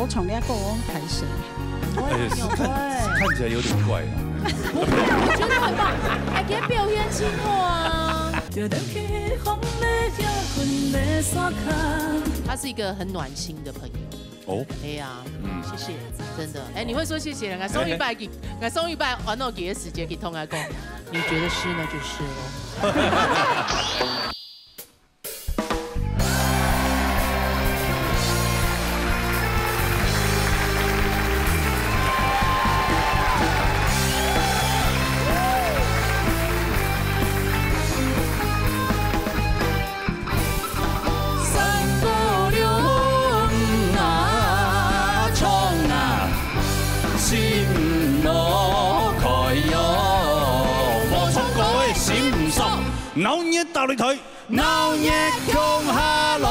我从那个我抬神，看起来有点怪啊。我觉得很棒，还给表演清楚啊。他是一个很暖心的朋友。哦，哎呀，谢谢，真的。哎，你会说谢谢人家送一拜给，送一拜玩到给的时间给通来讲，你觉得是那就是喽。老热大擂台，老热降下來。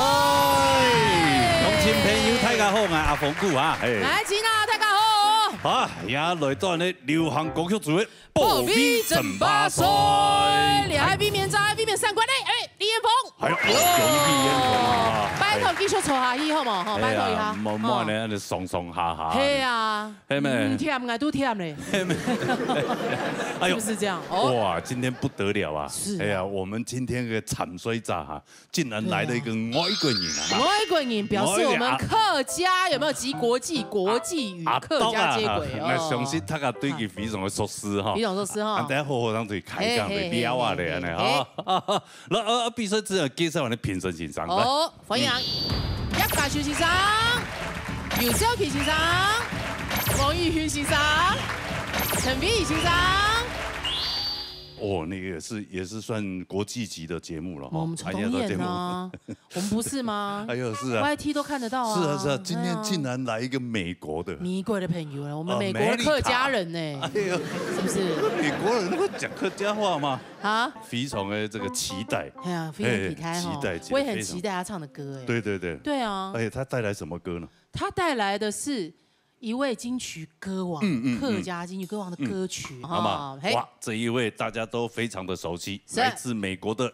鄉親朋友大家好，我係阿馮姑啊。來，錢啊，大家好。啊，也來到呢流行歌曲組嘅保庇爭霸賽，你係避免在避免三關呢？哎，李彥鵬。係，容易彥鵬啊。拜託繼續坐下去好冇？好，拜託一下。冇冇呢，你上上下下。係啊。係咩？甜啊，都甜嘞。係咩？哎呦，是不是這樣？哇，今天不得了啊！是。哎呀，我們今天嘅參賽者哈，竟然來了一個外國人啊！外國人表示我們客家有沒有集國際與客家接軌哦？那相信大家對佢非常的熟悉哈。非常熟悉哈。等下好好讓佢開講嚟聊下嚟呢哈。那比賽之後介紹我哋評審先生。好，歡迎一家柱先生、姚少奇先生、黃宇軒先生、陳炳儀先生。哦，那個也是算國際級的節目了哈。我們導演啊，我們不是嗎？哎呦，是啊 ，YT 都看得到啊。是啊，是啊，今天竟然來一個美國的。美國的朋友了，我們美國客家人呢？哎呦，是不是？美國人會講客家話嗎？啊，非常的這個期待。哎呀，非常期待，我也很期待他唱的歌哎。對對對。對啊。而且他帶來什麼歌呢？他帶來的是一位金曲歌王，客家金曲歌王的歌曲。好嘛，哇，這一位大家都非常的熟悉，來自美國的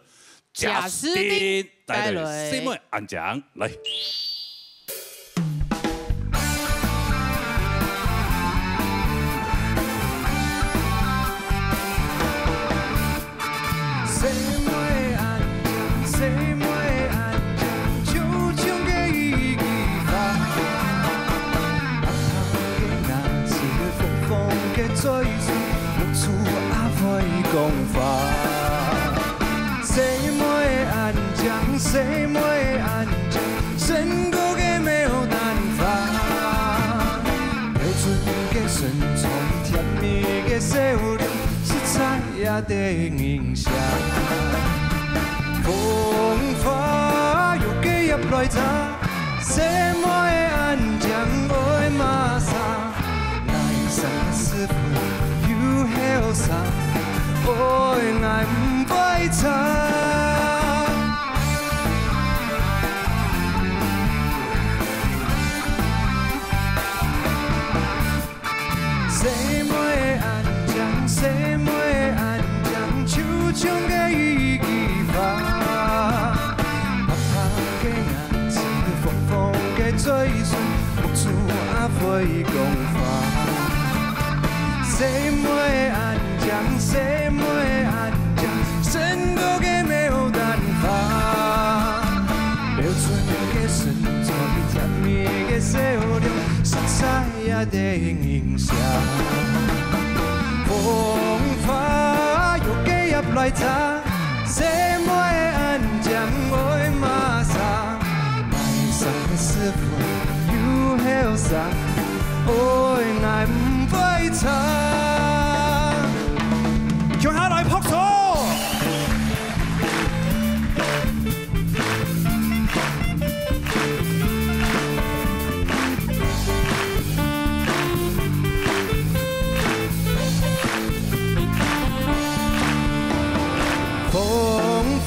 賈斯汀帶來《誰安講》來。誰沒安靜，身高嘅沒有辦法，標準嘅順從，甜蜜嘅笑容，色彩也得影響。風花又給入來查，誰沒安靜愛馬莎，愛上師傅又後生，愛愛唔會差。誰沒安講，誰沒安講，手中嘅一枝花，拍拍嘅眼睛，瘋瘋嘅嘴唇，無處阿飛講法。誰沒安講，誰沒安講，身高嘅沒有辦法，標準嘅身材，甜蜜嘅笑容。色彩也得影響，風花又給入來查，誰沒安講愛馬莎，愛上嘅師傅又後生，愛愛唔會差，叫下來撲錯。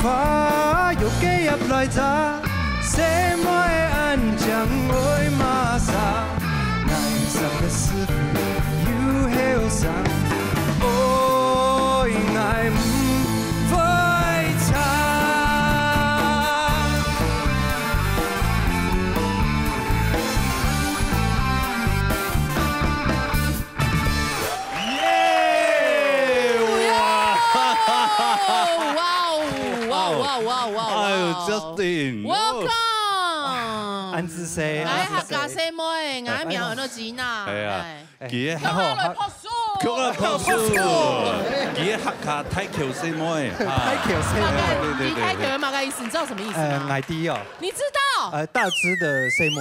花又給入來查，誰沒安講愛馬莎，愛上嘅師傅又後生，愛愛唔會差。Justin。 Welcome。安之 C， 来客家細妹，我苗人都知呐。係啊，佢咁我來拍數。曲啊拍數，佢客家太橋細妹，太橋 C 妹，你太橋的馬嘎意思，你知道什麼意思嗎？矮低哦，你知道？大只的 C 妹，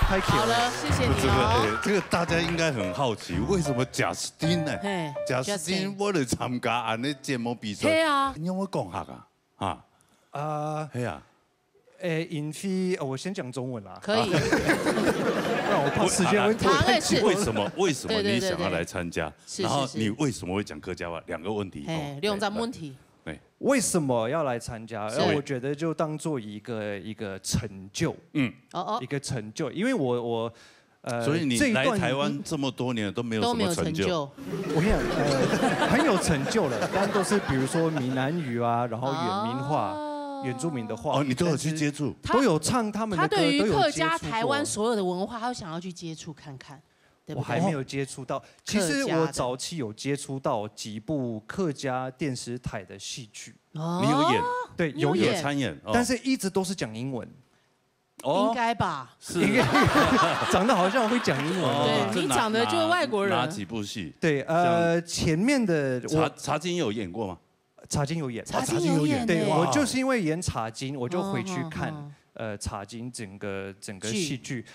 太橋。好了，謝謝你這哦。個大家應該很好奇，為什麼Justin 呢嘿？Justin 為了參加安尼節目比賽，係啊，你有冇講下啊？係啊。尹飛，我先講中文啦。可以。不然我怕時間會太久。為什麼你想要來參加？然後你為什麼會講客家話？兩個問題。兩個問題。為什麼要來參加？我覺得就當做一個成就。一個成就，因為我所以你來台灣這麼多年都沒有什麼成就。我跟你講，很有成就了，但都是比如說閩南語啊，然後原民話。原住民的話哦，你都有去接觸，都有唱他們的歌，他對於客家台灣所有的文化，他都想要去接觸看看，對不對？我還沒有接觸到，其實我早期有接觸到幾部客家電視台的戲劇，你有演？對，有演參演，但是一直都是講英文。應該吧？是，長得好像會講英文。對，你長得就是外國人。哪幾部戲？對，前面的茶金有演過嗎？茶金有演，茶金有演，對我就是因為演茶金，我就回去看茶金整個戲劇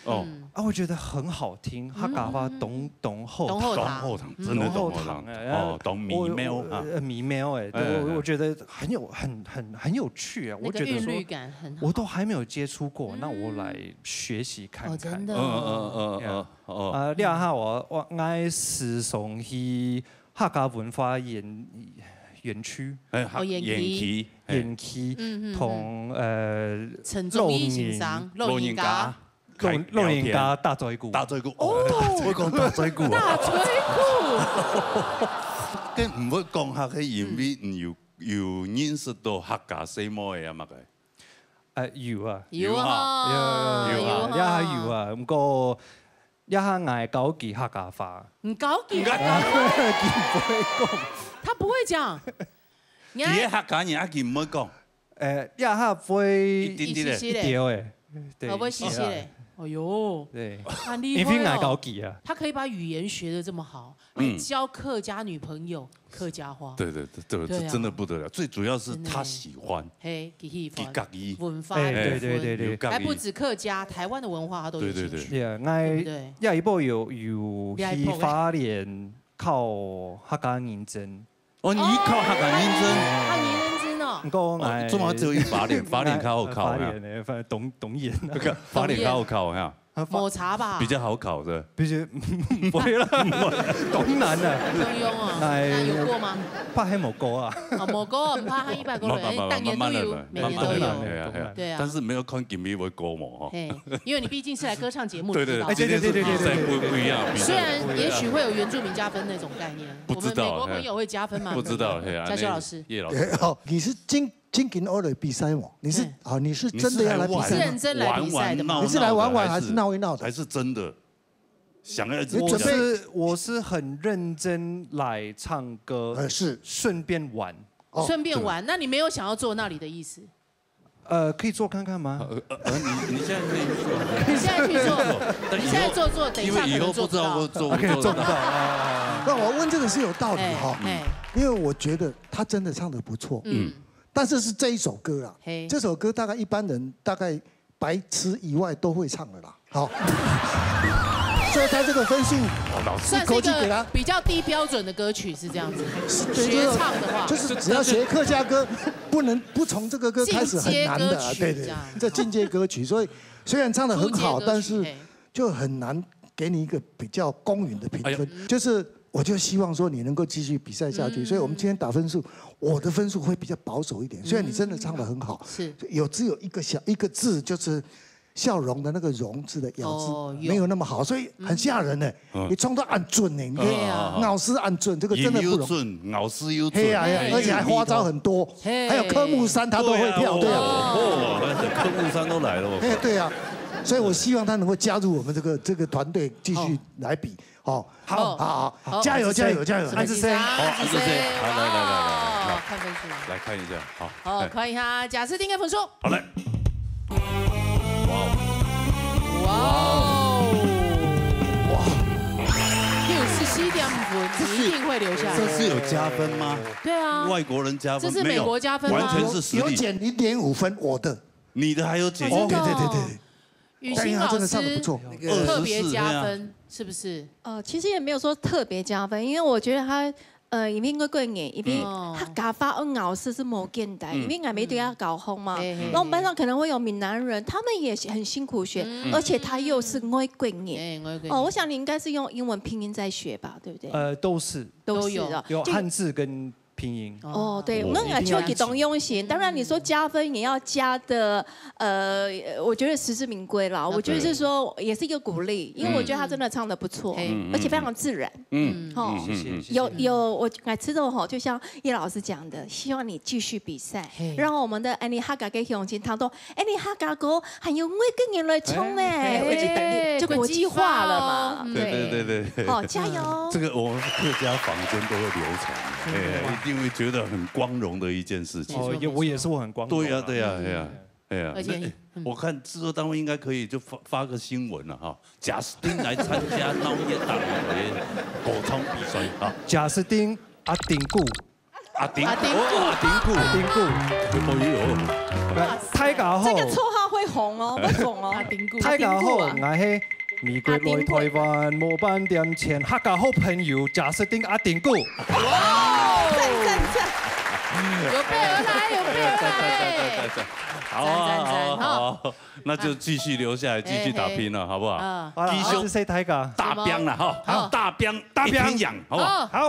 我覺得很好聽，客家話懂後堂，真的懂後堂，懂米喵米喵我覺得很有趣啊，我覺得說我都還沒有接觸過，那我來學習看看。真的，你下我愛時常去客家文化園區，延期同露營家大嘴鼓，會講大嘴鼓，大嘴鼓，跟唔會講下嘅演員有認識到客家細妹啊嘛佢？有啊，有，唔過一下嗌搞記客家話，唔搞記客家話，他不會講。佢喺客家人一件唔會講，一下會一點誒，對，會細細嘞。哎呦，對，很厲害哦！他可以把語言學得這麼好，還教客家女朋友客家話。對，真的不得了。最主要是他喜歡，嘿，喜歡客家文化，對，還不止客家，台灣的文化他都有興趣。對，下一步有去花蓮靠客家認真。哦，你靠客家認真，他認真哦。唔過我中華只有一花蓮靠靠，反正懂演，花蓮靠呀。抹茶吧，比較好考的，比較唔會啦，東南啊，中庸啊，那有過嗎？怕還冇過啊，冇過，唔怕100個人，當年都有，每年都有，對啊。但是沒有看今年會過嘛，因為你畢竟是來歌唱節目，對，對，不一樣。雖然也許會有原住民加分那種概念，不知道，我們美國朋友會加分嗎？不知道，嘉修老師，葉老師，你是今年歐的比賽嘛？你是真的要來比賽？是認真來比賽的嗎？你是來玩玩還是鬧一鬧的？還是真的想要？我是很認真來唱歌，是順便玩。順便玩？那你沒有想要做那裡的意思？可以做看看嗎？你現在可以做，你現在去做，你現在做，等一下可能做不到。可以做不到。那我問這個是有道理哈，因為我覺得他真的唱得不錯。但是是這一首歌啊，這首歌大概一般人大概白痴以外都會唱的啦。好，所以他這個分數算是一個比較低標準的歌曲，是這樣子。學唱的話，就是只要學客家歌，不從這個歌開始很難的。對，這進階歌曲，所以雖然唱得很好，但是就很難給你一個比較公允的評分。就是我就希望說你能夠繼續比賽下去，所以我們今天打分數，我的分數會比較保守一點。雖然你真的唱得很好，只有一個字，就是笑容的那個容字的咬字沒有那麼好，所以很嚇人呢。你唱到按準呢，你看咬詩按準，這個真的不容易。咬詩又準，而且還花招很多，還有科目3他都會跳，對啊。哦，科目3都來了。對啊。所以我希望他能够加入我们这个团队，继续来比。好，加油！安志 C， 好，安志 C， 好，来，看分数，来看一下，好，看一下贾斯汀的分数。好嘞。哇，67.5分，你一定会留下来。这是有加分吗？对啊，外国人加分，这是美国加分吗？完全是实力。有减0.5分，我的，你的还有减。对。雨欣老师特别加分，是不是？其实也没有说特别加分，因为我觉得他。因为贵眼，因为他搞发熬试是某简单，因为俺没对他搞红嘛。那我们班上可能会有闽南人，他们也很辛苦学，而且他又是爱贵眼。我想你应该是用英文拼音在学吧，对不对？都是有汉字跟拼音。对，我们就给懂用心。当然你说加分也要加的，我觉得实至名归啦。我觉得是说也是一个鼓励，因为我觉得他真的唱得不错，而且非常自然。谢谢。有我爱吃肉就像叶老师讲的，希望你继续比赛，让我们的安妮哈嘎给永清堂都安妮哈嘎哥还有我跟人来冲就国际化了嘛。对。好，加油！这个我们客家坊间都会流传，一定会觉得很光荣的一件事情。我也是，我很光荣。对呀。而且我看制作单位应该可以就发个新闻了哈，贾斯汀来参加闹热大擂台歌唱比赛啊。贾斯汀阿丁固，太搞好，这个绰號會紅哦，會紅哦。太搞好，我係美國來台灣模板店前客家好朋友贾斯汀阿丁固。哇！讚！有备而來。好，那就继续留下来，继续打拼了，好不好？弟兄大兵了哈，好，大兵养，好不好？好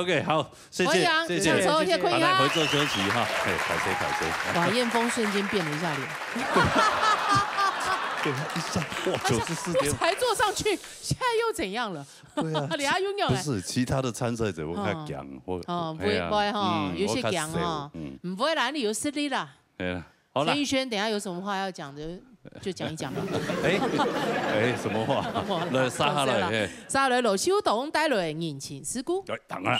，OK， 好，谢谢，好，来回座休息哈，凯西。哇，燕峰瞬间变了一下脸。对，一下哇，94点，才坐上去，现在又怎样了？对啊，你还拥有？不是，其他的参赛者我看强，不会哈，有些强哈，不会啦，你有实力啦。好了，陈奕迅，等下有什么话要讲的，就讲一讲吧。什么话？来，沙來路小董帶來言情事故。對，等啦。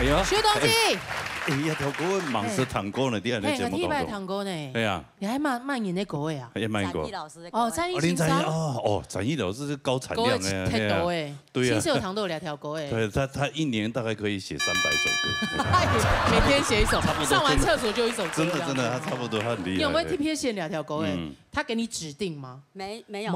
哎呀，小同志。哎呀，条歌忙死糖歌呢，你喺你节目当中。糖歌呢？对啊。你还慢演那歌的啊？也慢过。哦，陈奕迅陈奕老师是高产量的，太多哎。对啊。新社堂都有2条歌哎。对，他一年大概可以写300首歌。每天写一首，上完厕所就一首歌。真的，他差不多，他很厉害。你有没有 TPS 写2条歌哎？他给你指定吗？没有。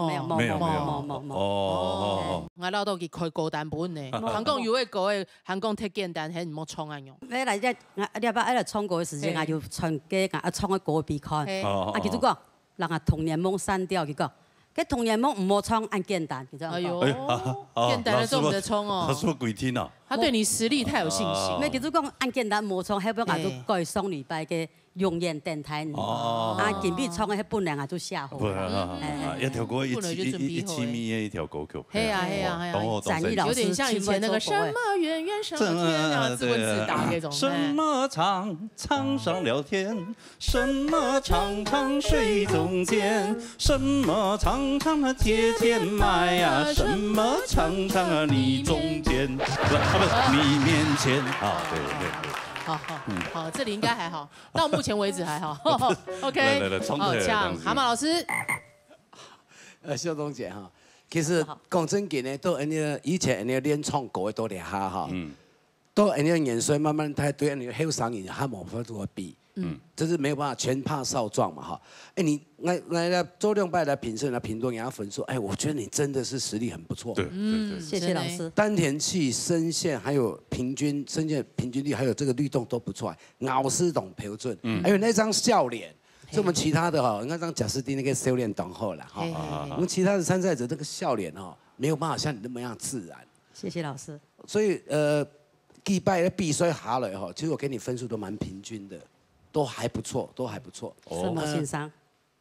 哦。我老豆去开歌单本呢，韩国有位歌的，韩国太简单，还唔好唱啊用。你来只，你把喺度唱歌嘅時間，我就唱歌，啊唱喺歌邊看。啊，叫做講，人啊童年夢刪掉，佢講，佢童年夢唔好唱，按簡單，佢就。哎呦，簡單的時候唔得唱哦。他說鬼聽啊。他對你實力太有信心。咩叫做講按簡單唔好唱，後邊我就改上禮拜嘅永遠電台。啊，前邊唱嘅本來我就寫好。一條歌1,000米嘅一條歌曲。係啊。有點像以前那個什麼遠遠什麼天啊，自問自答那種。什麼場上聊天，什麼場水中間，什麼場借錢買呀，什麼場你中間。你面前啊，对。好，这里应该还好，到目前为止还好。OK， 好，像蛤蟆老师。小东姐哈，其实讲真嘅呢，都以前练唱歌都厉害哈，都年岁慢慢太对后生人还冇法度比。这是没有办法，全怕少壮嘛哈。你来周6拜来评审来评论，人家分数，我觉得你真的是实力很不错。对，谢谢老师。丹田气、声线还有声线平均力，还有这个律动都不错，咬是懂标准。还有那张笑脸，是我们其他的哈，你看张贾斯汀那个修炼等后了哈。我们其他的参赛者这个笑脸哈，没有办法像你那么样自然。谢谢老师。所以祭拜的必须下来哈，其实我给你分数都蛮平均的。都还不错。什么先生？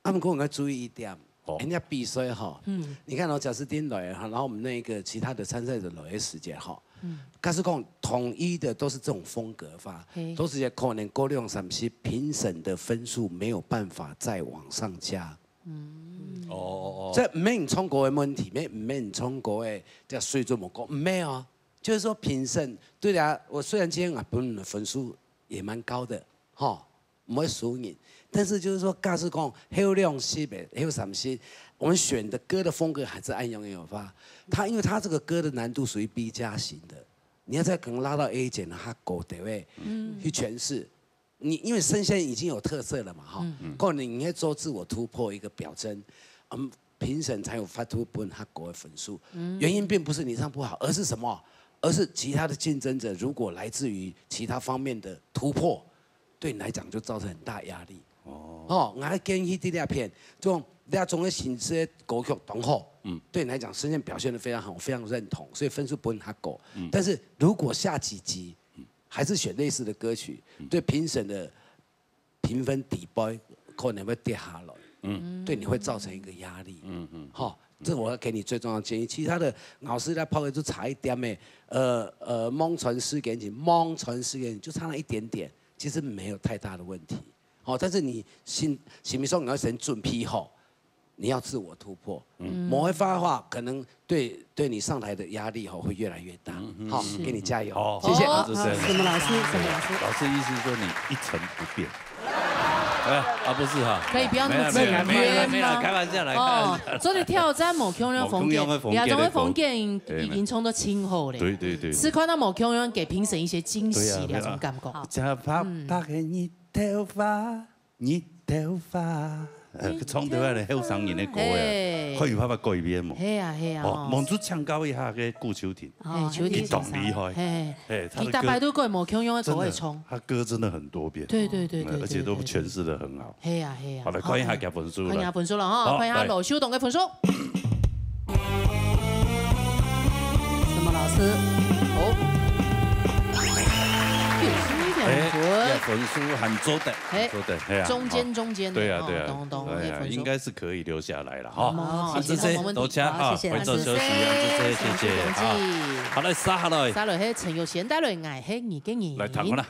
他们跟我们注意一点，人家比赛哈，你看贾斯汀来哈，然后我们那个其他的参赛者来的时间哈，但是讲统一的都是这种风格法，都是可能高量上是评审的分数没有办法再往上加。这没唱歌的问题，没唱歌的这水准不高，没有，就是说评审对啊，我虽然今天啊本人的分数也蛮高的，哈。不会输赢，但是就是说，假使讲后量西北后什么西，我们选的歌的风格还是按永远有发。因为他这个歌的难度属于 B 加型的，你要再可能拉到 A 减，他够对不对？去诠释。你因为声线已经有特色了嘛，哈，够你要做自我突破一个表征，评审才有发出本他狗的分数。原因并不是你唱不好，而是什么？而是其他的竞争者如果来自于其他方面的突破。对你来讲就造成很大压力。我建议这两片，就两种的形式歌曲同好，对你来讲声线表现得非常好，我非常认同，所以分数不会太高。但是如果下几集还是选类似的歌曲，对评审的评分底部可能会跌下来，对你会造成一个压力。这我要给你最重要的建议。其他的老师在抛的就差一点的，蒙传诗给你，就差了一点点。其实没有太大的问题，但是你心里说你要先准备好，你要自我突破，某一发的话，可能对你上台的压力会越来越大，好，给你加油，谢谢。什么老师？老师意思说你一成不变。不是哈，可以不要那么自然没啦，开玩笑啦。所以挑战某腔的风格，亚洲的风格已经冲到今后嘞。对。是看到某腔给评审一些惊喜，那种感觉。假发拍给你头发，唱到来后生人的歌呀，可以拍改编嘛。系啊。蒙主唱高一下嘅顾秋婷，秋懂厉害。他大概都改某腔用的歌会冲。他歌真的很多变。对，而且都诠释得很好。系啊。好了，看一下给分数了。看一下分数了哈，看一下罗秀东的分数。什么老师？分数很周的，中间，对啊，懂，应该是可以留下来了哈。这些多加啊，回做休息啊，这些谢谢啊。好来杀落，迄陈玉贤带来爱迄二个人。来谈啦。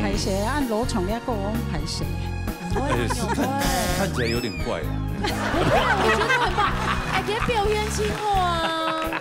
排蛇按攞從一個排蛇。看起来有点怪啊。我觉得很棒，哎，给表演清楚啊。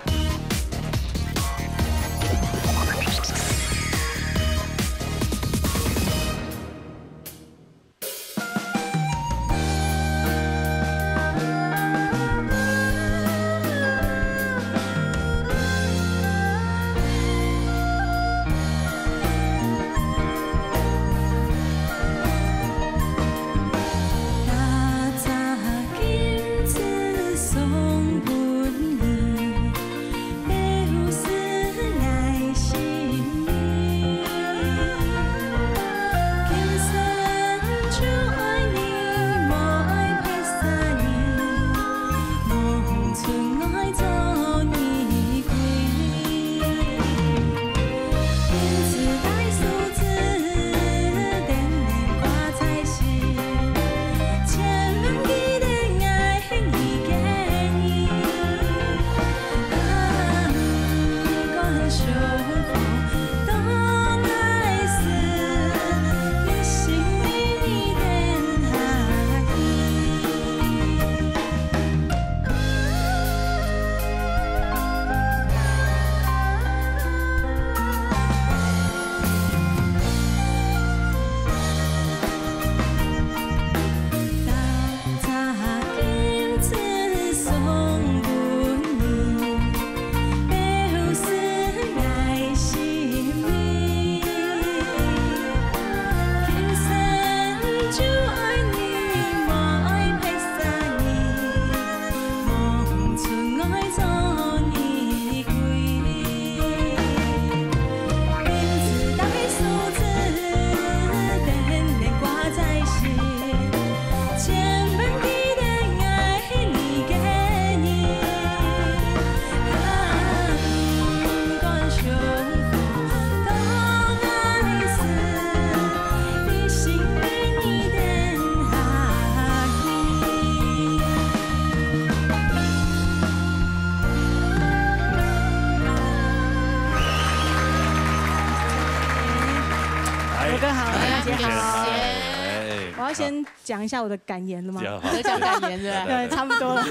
我要先讲一下我的感言了吗？得奖感言对不对？对，差不多了。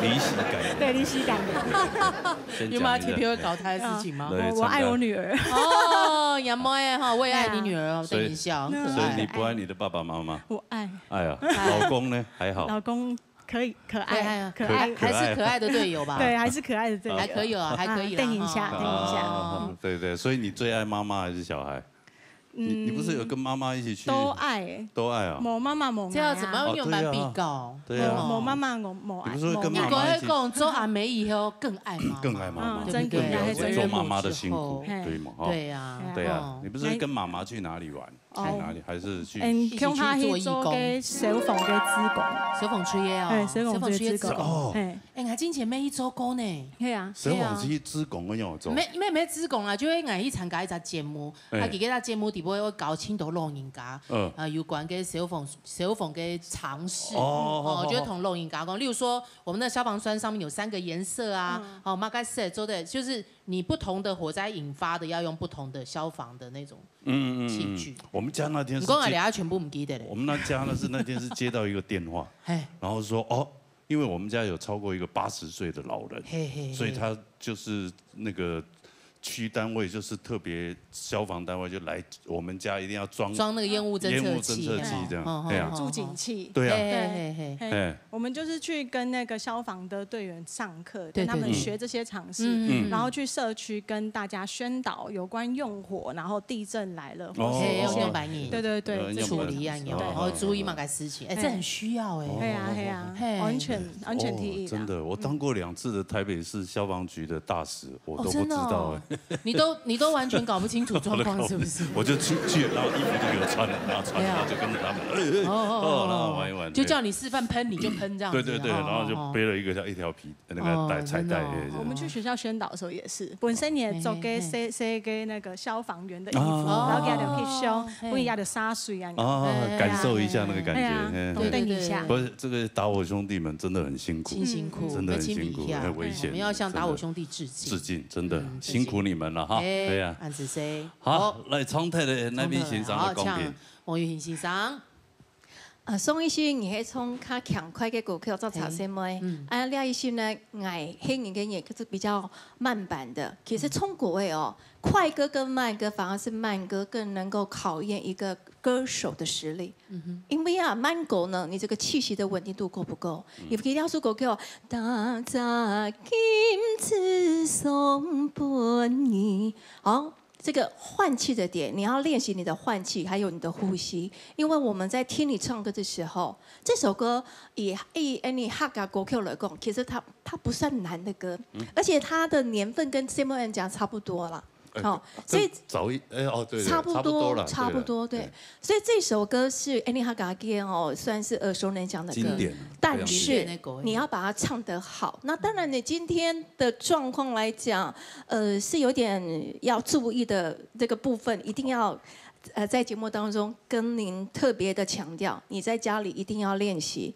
离席感言。对，离席感言。有没有提会搞他的事情吗？我爱我女儿。哦，杨妈耶哈，我也爱你女儿哦，对你笑，很可爱。所以你不爱你的爸爸妈妈？我爱。爱啊，老公呢？还好。老公可以，可爱，可爱，还是可爱的队友吧？对，还是可爱的队友。还可以啊，还可以。瞪一下，瞪一下。对对，所以你最爱妈妈还是小孩？你不是有跟妈妈一起去？都爱，都爱啊！某妈妈某，这样怎么用蛮比较？对啊，某妈妈某爱。你不是跟妈妈一起？做阿梅以后更爱妈妈，更爱妈妈，真更了解做妈妈的辛苦，对吗？对呀，对呀。你不是跟妈妈去哪里玩？去哪里？还是去？跟他去做嘅小房嘅子工，小房吹嘢哦，小房吹子工。哦，我之前每一周工呢，係啊，小房吹子工嗰樣做。咩子工啊？就係我去參加一隻節目，佢記得節目底部會搞青島老人家，有關嘅消防嘅常識，就會同老人家講，例如說，我們的消防栓上面有3個顏色啊，馬該色做的，就是你不同的火災引發的，要用不同的消防的那種器具。我們家那天，你講嚟，全部唔記得嘞。我們家呢是那天是接到一個電話，然後說哦，因為我們家有超過一個80歲的老人，所以他就是那個區單位就是特別消防單位就來我們家一定要裝那個煙霧偵測器這樣，對啊，助警器，對啊，對，我們就是去跟那個消防的隊員上課，跟他們學這些常識，然後去社區跟大家宣導有關用火，然後地震來了，用白銀，對對對，處理啊，然後注意嘛個事情，這很需要哎，係啊，安全提議。真的，我當過2次的台北市消防局的大使，我都不知道哎。你都完全搞不清楚狀況，是不是？我就去，然後衣服就給我穿了，然後就跟着他們，然後玩一玩，就叫你示範噴，你就噴這樣。對，然後就背了一條皮那個彩帶。我們去學校宣導的時候也是，本身也做給寫給那個消防員的衣服，然後給他哋去修，不一樣的灑水啊。感受一下那個感覺，動動一下。不是，這個打火兄弟們真的很辛苦，真的很辛苦，很危險。我們要向打火兄弟致敬，真的辛苦你們了哈。對呀，安子 C， 好，來昌泰的那邊欣賞的貢獻。王玉欣欣賞。宋医师，你係從較強快嘅歌曲做查什麼？廖醫師呢，愛黑人嘅也是比較慢版的。其實從國外哦，快歌跟慢歌反而是慢歌更能夠考驗一個歌手的實力。因為啊，慢歌呢，你這個氣息的穩定度夠不夠？尤其廖叔歌曲，打雜金子送本你，好。这个换气的点，你要练习你的换气，还有你的呼吸。因为我们在听你唱歌的时候，这首歌以你客家歌曲来讲，其实它不算难的歌，而且它的年份跟 CMN 讲差不多了。好，所以对，差不多，对。所以这首歌是 Any Hagagi 哦，算是耳熟能详的歌，但是你要把它唱得好。那当然，你今天的状况来讲，是有点要注意的这个部分，一定要。在节目当中跟您特别的强调，你在家里一定要练习，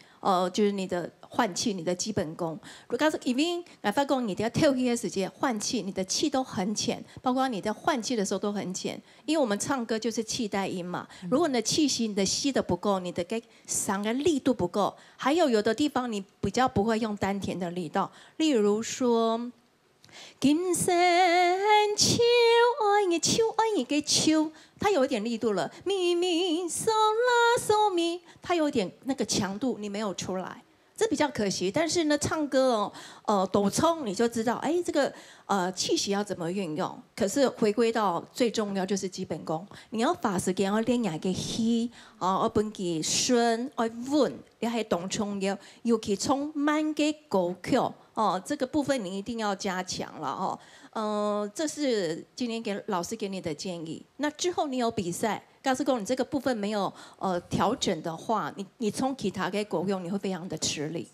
就是你的换气，你的基本功。如果是因为发觉你的跳气的时间换气，你的气都很浅，包括你在换气的时候都很浅，因为我们唱歌就是气带音嘛。如果你的气息你的吸的不够，你的给嗓的力度不够，还有的地方你比较不会用丹田的力道，例如说。金山秋爱你秋爱你嘅秋，它有一点力度了。咪咪嗦啦嗦咪，它有点那个强度，你没有出来，这比较可惜。但是呢，唱歌抖冲你就知道，哎，这个气息要怎么运用。可是回归到最重要就是基本功，你要花时间要练牙嘅氣，我本嘅順，我穩，你係懂冲嘅，尤其冲慢嘅歌曲。这个部分你一定要加强了这是今天给老师给你的建议。那之后你有比赛，告诉过你这个部分没有调整的话，你从其他嘅歌用你会非常的吃力。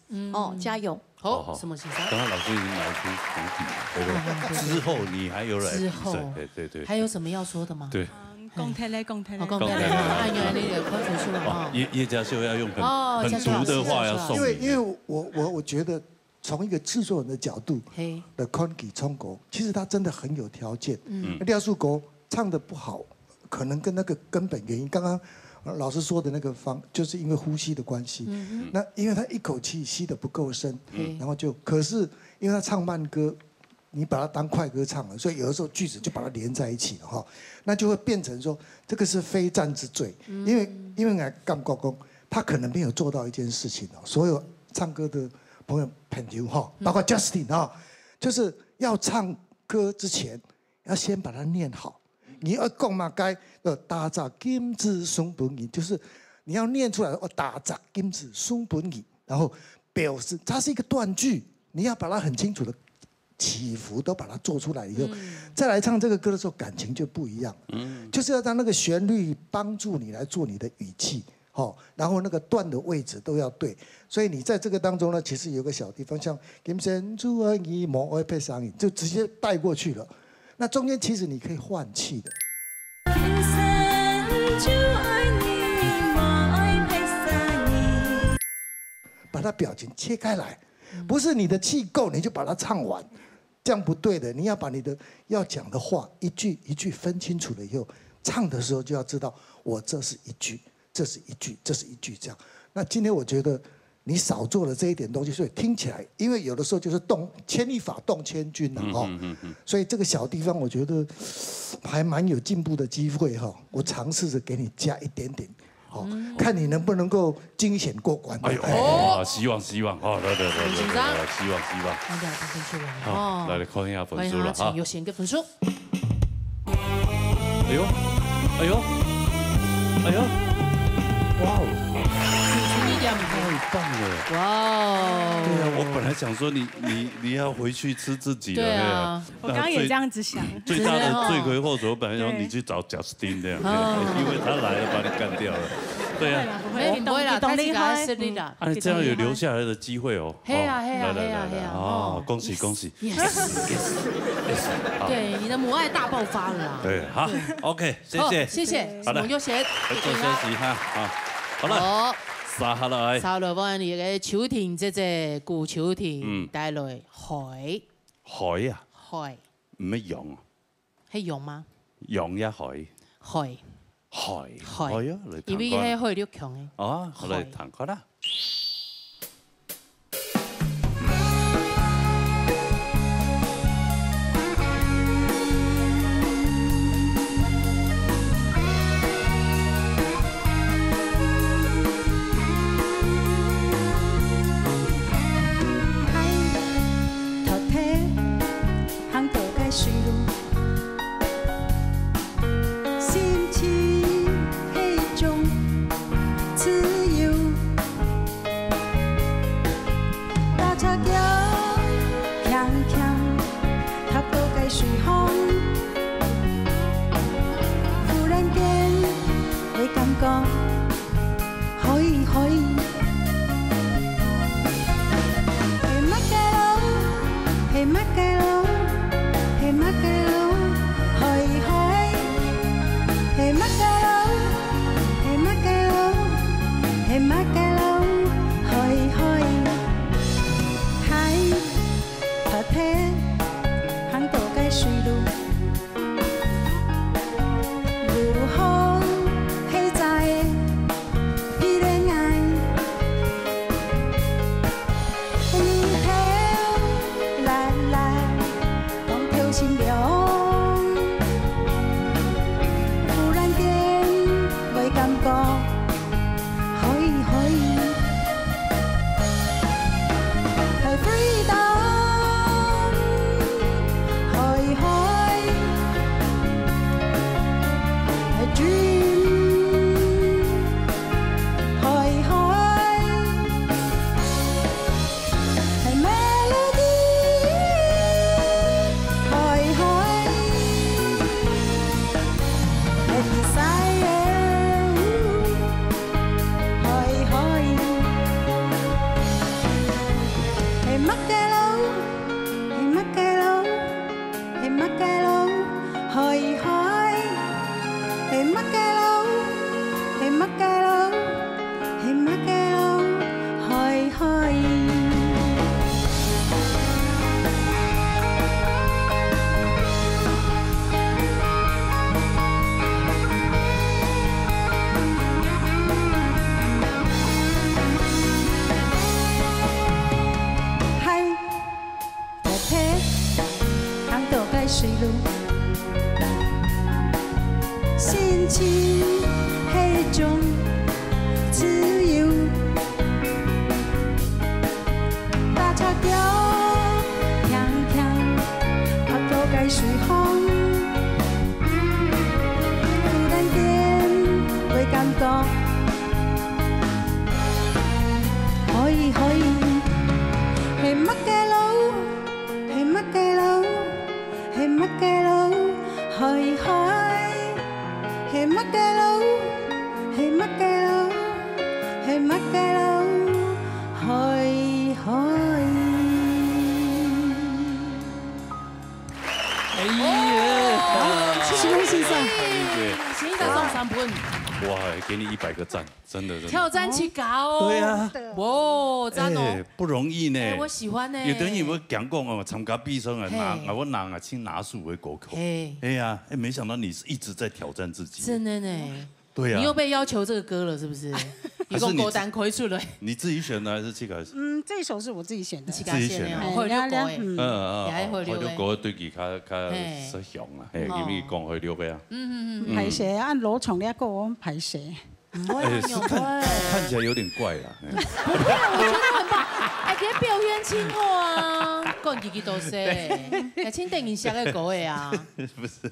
加油！好，什么比赛？刚刚老师已经来出红底了，对不对？之后你还有来比赛，对。还有什么要说的吗？对。讲太嘞，按原来你的分数了叶家秀要用很毒的话要送你。因为我觉得。从一个制作人的角度的 Kongi 冲国，其实他真的很有条件。廖树国唱得不好，可能跟那个根本原因，刚刚老师说的那个就是因为呼吸的关系。那因为他一口气吸得不够深，然后可是因为他唱慢歌，你把它当快歌唱了，所以有的时候句子就把它连在一起了哈，那就会变成说这个是非战之罪。因为干国公他可能没有做到一件事情所有唱歌的。朋友朋友包括 Justin 就是要唱歌之前要先把它念好。你要讲嘛该打杂金子松本语，就是你要念出来打杂金子松本语，然后表示它是一个断句，你要把它很清楚的起伏都把它做出来以后，再来唱这个歌的时候感情就不一样。就是要让那个旋律帮助你来做你的语气。然后那个段的位置都要对，所以你在这个当中呢，其实有个小地方，像金山珠儿你莫爱配上你，就直接带过去了。那中间其实你可以换气的。把它表情切开来，不是你的气够你就把它唱完，这样不对的。你要把你的要讲的话一句一句分清楚了以后，唱的时候就要知道，我这是一句。这是一句，这是一句，这样。那今天我觉得你少做了这一点东西，所以听起来，因为有的时候就是牵一发动千军所以这个小地方我觉得还蛮有进步的机会我尝试着给你加一点点，看你能不能够惊险过关。哎呦，希望来，希望。好，来看一下分数了有选个分数。哎呦。哇哦，太棒了！哇哦，对啊，我本来想说你要回去吃自己的，对啊，我刚刚也这样子想。最大的罪魁祸首，本来说你去找贾斯汀这样，因为他来了把你干掉了。对啊，不会啦，太厉害，是的。啊，这样有留下来的机会哦。嘿啊！恭喜！对，你的母爱大爆发了。对，好 ，OK， 谢谢。好的，就先做休息哈，好了。沙下來，我哋嘅秋田隻古秋田帶來海。海啊？海。唔係洋啊？係洋嗎？洋一海。海。係啊，因為迄血力強嘅。哦，嚟彈歌啦。哇，给你100个赞，真的。挑战起高。对啊。哇，赞哦。不容易呢。我喜欢呢。有等于我讲过哦，参加比赛啊，我拿青拿树为国口。哎呀，没想到你是一直在挑战自己。真的呢。对啊。你又被要求这个歌了，是不是？一共歌单开出来。你自己选的还是七个？这一首是我自己选的。自己选的。会溜歌诶。会溜歌对佢较实用啊，因为讲会溜的啊。排泄按罗虫咧讲我排泄。看起来有点怪啦。不会，我觉得很棒。哎，给表演清楚啊，讲几多些，哎，请等一下个歌的啊。不是，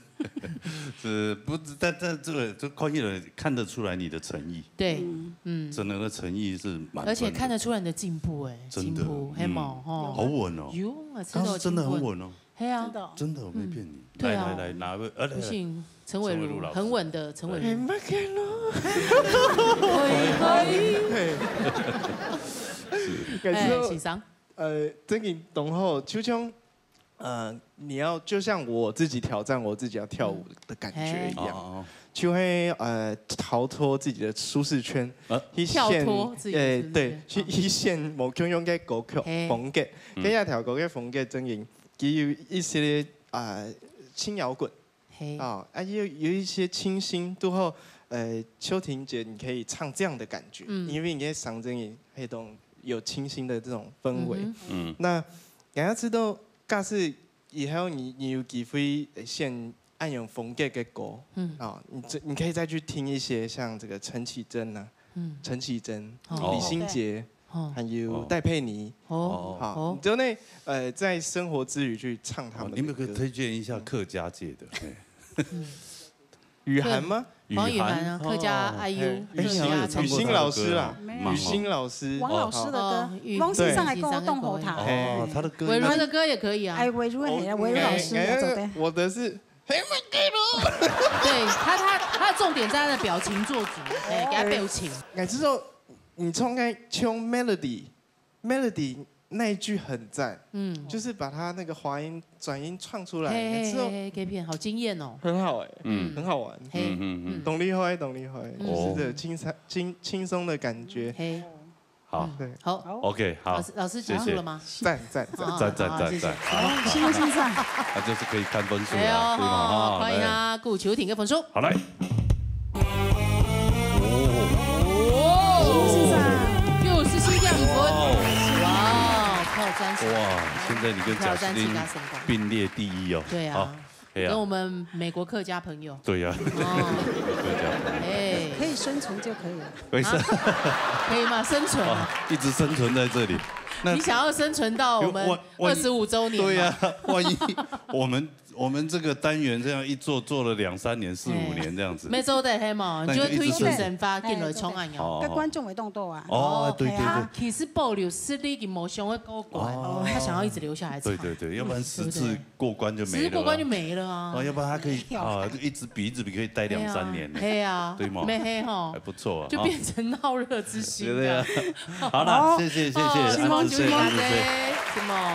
是不？但这个就看得出来你的诚意。对，整个的诚意是蛮。而且看得出来你的进步，哎，真的，黑毛哦，好稳哦。有，当时真的很稳哦。对啊，真的，我没骗你。来，哪位？不信，陈伟儒很稳的，陈伟儒。欣赏。真嘅同好，就像你要就像我自己挑战我自己要跳舞的感觉一样，就会逃脱自己的舒适圈，跳脱自己对，去现某種種嘅歌曲風格，跟一條歌嘅風格真型，佢有一些輕搖滾，有一些清新，都後秋婷姐，你可以唱这样的感觉，因为你嘅嗓音也黑洞有清新的这种氛围。那大家知道，假使以后你有机会先按用风格嘅歌，你可以再去听一些像这个陈绮贞啊，陈绮贞、李心洁。还有戴佩妮，好，就那在生活之余去唱他们。你们可以推荐一下客家界的，雨涵吗？黄雨涵啊，客家 IU， 雨欣老师啦，雨欣老师，王老师的歌，翁先生的歌动火塔，哦，他的歌，伟如的歌也可以啊。哎，伟如老师的，我的是。对他的重点在他的表情做主，哎，给他表情。哎，之后你冲开唱 melody 那一句很赞，就是把他那个滑音转音唱出来，之后 K 片好惊艳哦，很好哎，很好玩，懂厉害，就是这轻松的感觉。好，对，好 ，OK， 好，老师结束了吗？赞，请先生，那就是可以看分数了，对吗？欢迎啊，顾秋婷的分数。好来，67.5分，哇，靠30，哇，现在你跟贾斯汀并列第一哦。对啊，跟我们美国客家朋友。对呀，客家，哎，可以生存就可以了。可以生，可以吗？生存，一直生存在这里。你想要生存到我们25周年？对呀，万一我们这个单元这样一做了2、3年、4、5年这样子，每周的黑嘛，你就会推出神发进来冲案哟。跟观众会动作啊。哦，对。他其实保留实力的某项会过关，他想要一直留下来唱。对，要不然10次过关就没了。10次过关就没了啊。要不然他可以一直比可以待2、3年。黑啊，对吗？没黑哈，还不错啊。就变成闹热之星。对啊。好了，谢谢，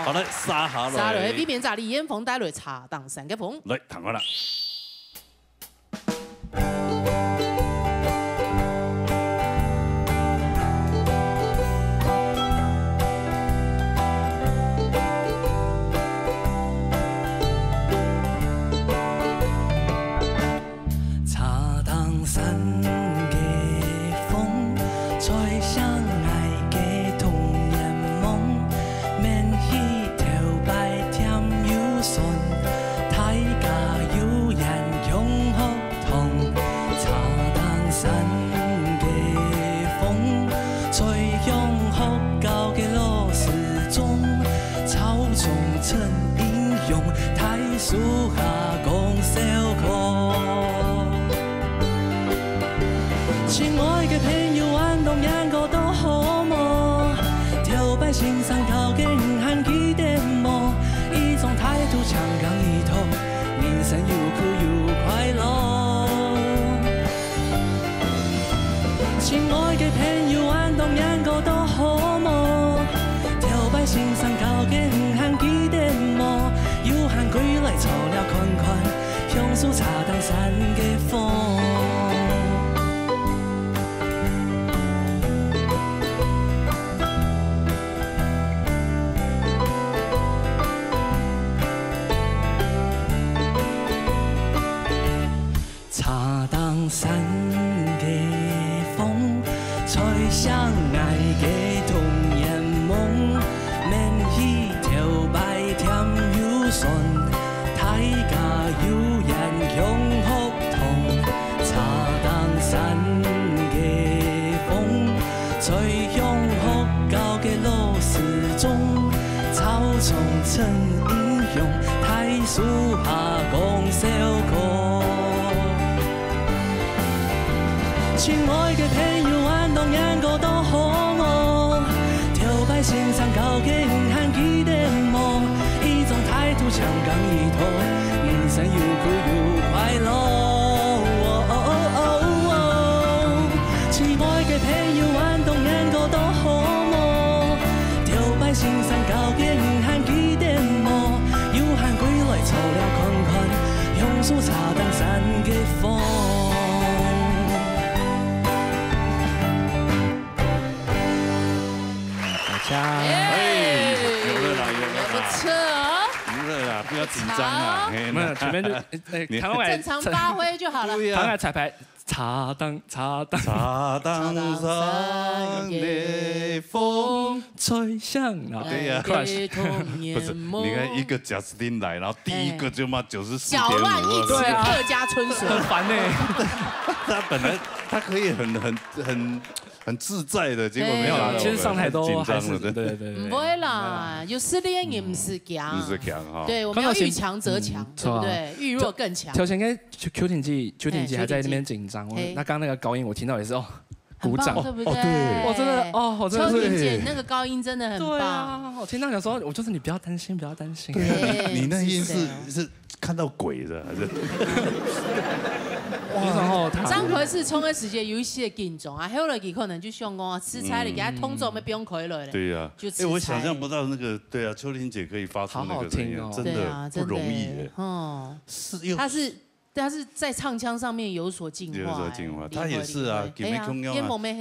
好来沙下来。沙来，呢边炸里烟风带来茶档3個風。來，彈開啦。茶檔3個風，吹向愛嘅童年夢，免去頭擺甜又順。大家有人永學堂，茶檔3個風，吹向學校嘅老師中，操縱成英雄，太樹下講笑課。親愛嘅朋友，運動人個都好麼？跳擺欣賞靠嘅唔限幾點麼？一種態度強강一頭，人生又苦又快樂。親愛嘅朋友，運動人個都好麼？跳擺欣賞靠嘅唔限幾點麼？有閒歸來湊了看看，享受茶檔3個風。3個風，吹向愛嘅童年夢，免去頭擺甜又順，大家有人永學堂。茶檔3個風，吹向學校嘅老師中，操縱成英雄，太樹下講笑課。親愛嘅朋友，運動人個都好麼？跳擺欣賞靠嘅唔限幾點麼？一種態度強강一頭，人生又苦又快樂。親愛嘅朋友，運動人個都好麼？跳擺欣賞靠嘅唔限幾點麼？有閒歸來湊了看看，享受茶檔3個風。有了啦，不錯哦，了啦，不要紧张啊。没有，前面就正常发挥就好了。他来彩排。茶档上的风吹向哪？对呀，不是，你看一个贾斯汀来，然后第一个就骂94.5，搅乱一池客家春水，很烦呢。他本来他可以很自在的，结果没有，其实上台都紧张了，对。不会啦，有失恋也不是强，不是强哈。对，我们要遇强则强，对不对？遇弱更强。条前跟邱廷基还在那边紧张，那刚那个高音我听到也是哦，鼓掌，对不对？我真的哦，我真的是。邱廷姐那个高音真的很棒。我听到有时候我就是你不要担心，不要担心。你那音是看到鬼的还是？然后张奎是冲的时间有一些紧张啊，后来他可能就想讲吃菜，你给他通走没不用开了。对呀，我想象不到那个，对啊，邱婷姐可以发出那个声音，真的不容易耶。哦，是，他是在唱腔上面有所进化。有所进化，他也是啊，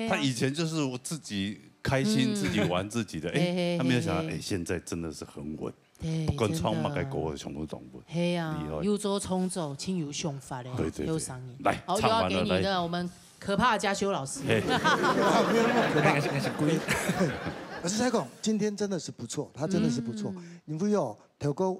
他以前就是我自己开心自己玩自己的，哎，他没有想到，哎，现在真的是很稳。不管唱乜嘅歌，全部懂不？系啊，有做冲奏，亲有想法嘞，有嗓音。来，好，又要给你的我们可怕的嘉修老师。没有那么可怕，那是故意。可是蔡总今天真的是不错，他真的是不错。因为哦，头哥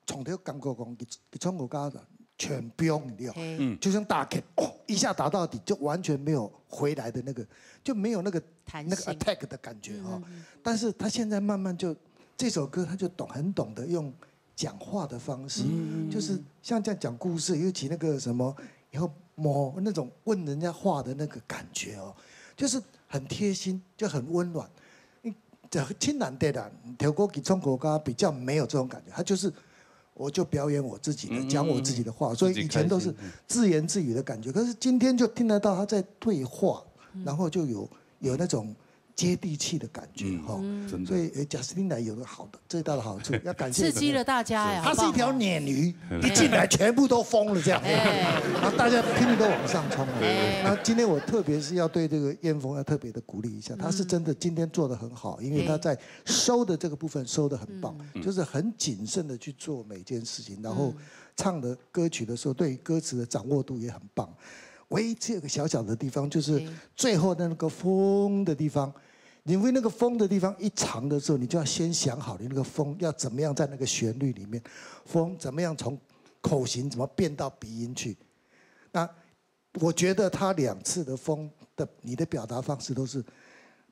从头感觉讲，佢唱国家的全标，你知道？就像大 K， 哦，一下打到底，就完全没有回来的那个，就没有那个 attack 的感觉哈。但是他现在慢慢就。这首歌他就很懂得用讲话的方式，就是像这样讲故事，尤其那个什么，以后那种问人家话的那个感觉哦，就是很贴心，就很温暖。这亲难得的，跳歌给中国歌比较没有这种感觉，他就是我就表演我自己的，讲我自己的话，所以以前都是自言自语的感觉，可是今天就听得到他在对话，然后就有那种。接地气的感觉哈，所以贾斯汀来有个好的最大的好处，要感谢刺激了大家呀。它是一条鲶鱼，一进来全部都疯了这样，然后大家拼命都往上冲了。那今天我特别是要对这个燕峰要特别的鼓励一下，他是真的今天做得很好，因为他在收的这个部分收得很棒，就是很谨慎的去做每件事情，然后唱的歌曲的时候对歌词的掌握度也很棒。唯一只有个小小的地方，就是最后的那个风的地方。因为那个风的地方一长的时候，你就要先想好你那个风要怎么样在那个旋律里面，风怎么样从口型怎么变到鼻音去。那我觉得他2次的风的你的表达方式都是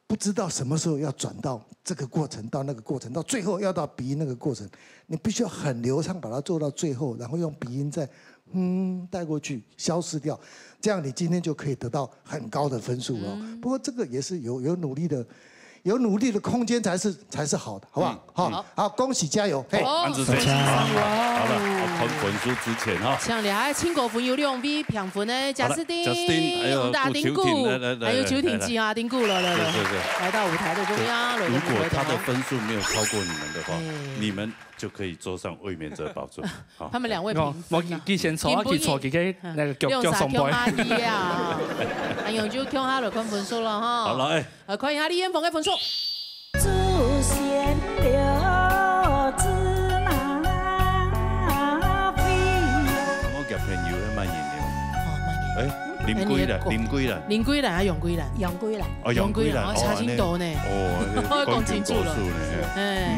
不知道什么时候要转到这个过程，到那个过程，到最后要到鼻音那个过程，你必须要很流畅把它做到最后，然后用鼻音再带过去消失掉，这样你今天就可以得到很高的分数了。不过这个也是有努力的。有努力的空间才是好的，好不好？好，恭喜加油！安子飞，好了，看分数之前哈，像你还青果粉有2位评分的贾斯汀，我们大丁固，还有邱廷基啊，丁固了，来到舞台的中央。如果他的分数没有超过你们的话，你们就可以坐上卫冕者宝座。他们2位评，我之前错几个那个叫送杯。哎呦，就听下来看分数了哈。好了，看一下李彦峰的分数。祖先留子那飞。我夹朋友的慢言了。林桂兰还杨桂兰？杨桂兰。哦，杨桂兰，差很多呢。哦，讲清楚了。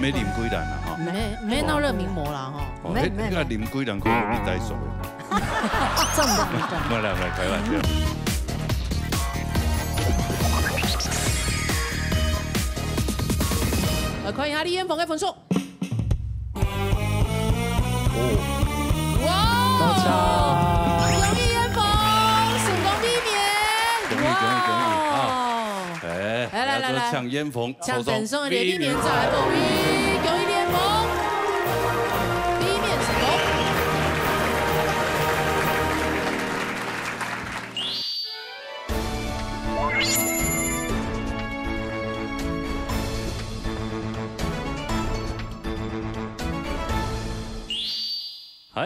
没林桂兰了哈。没闹热名模了哈。那个林桂兰可能你带手。真的。没啦，开玩笑。看一下李彦峰的分数。哇！恭喜彦峰成功避免。哇！来，抢彦峰，抢等上的李年再来报名，恭喜彦峰避免成功。哎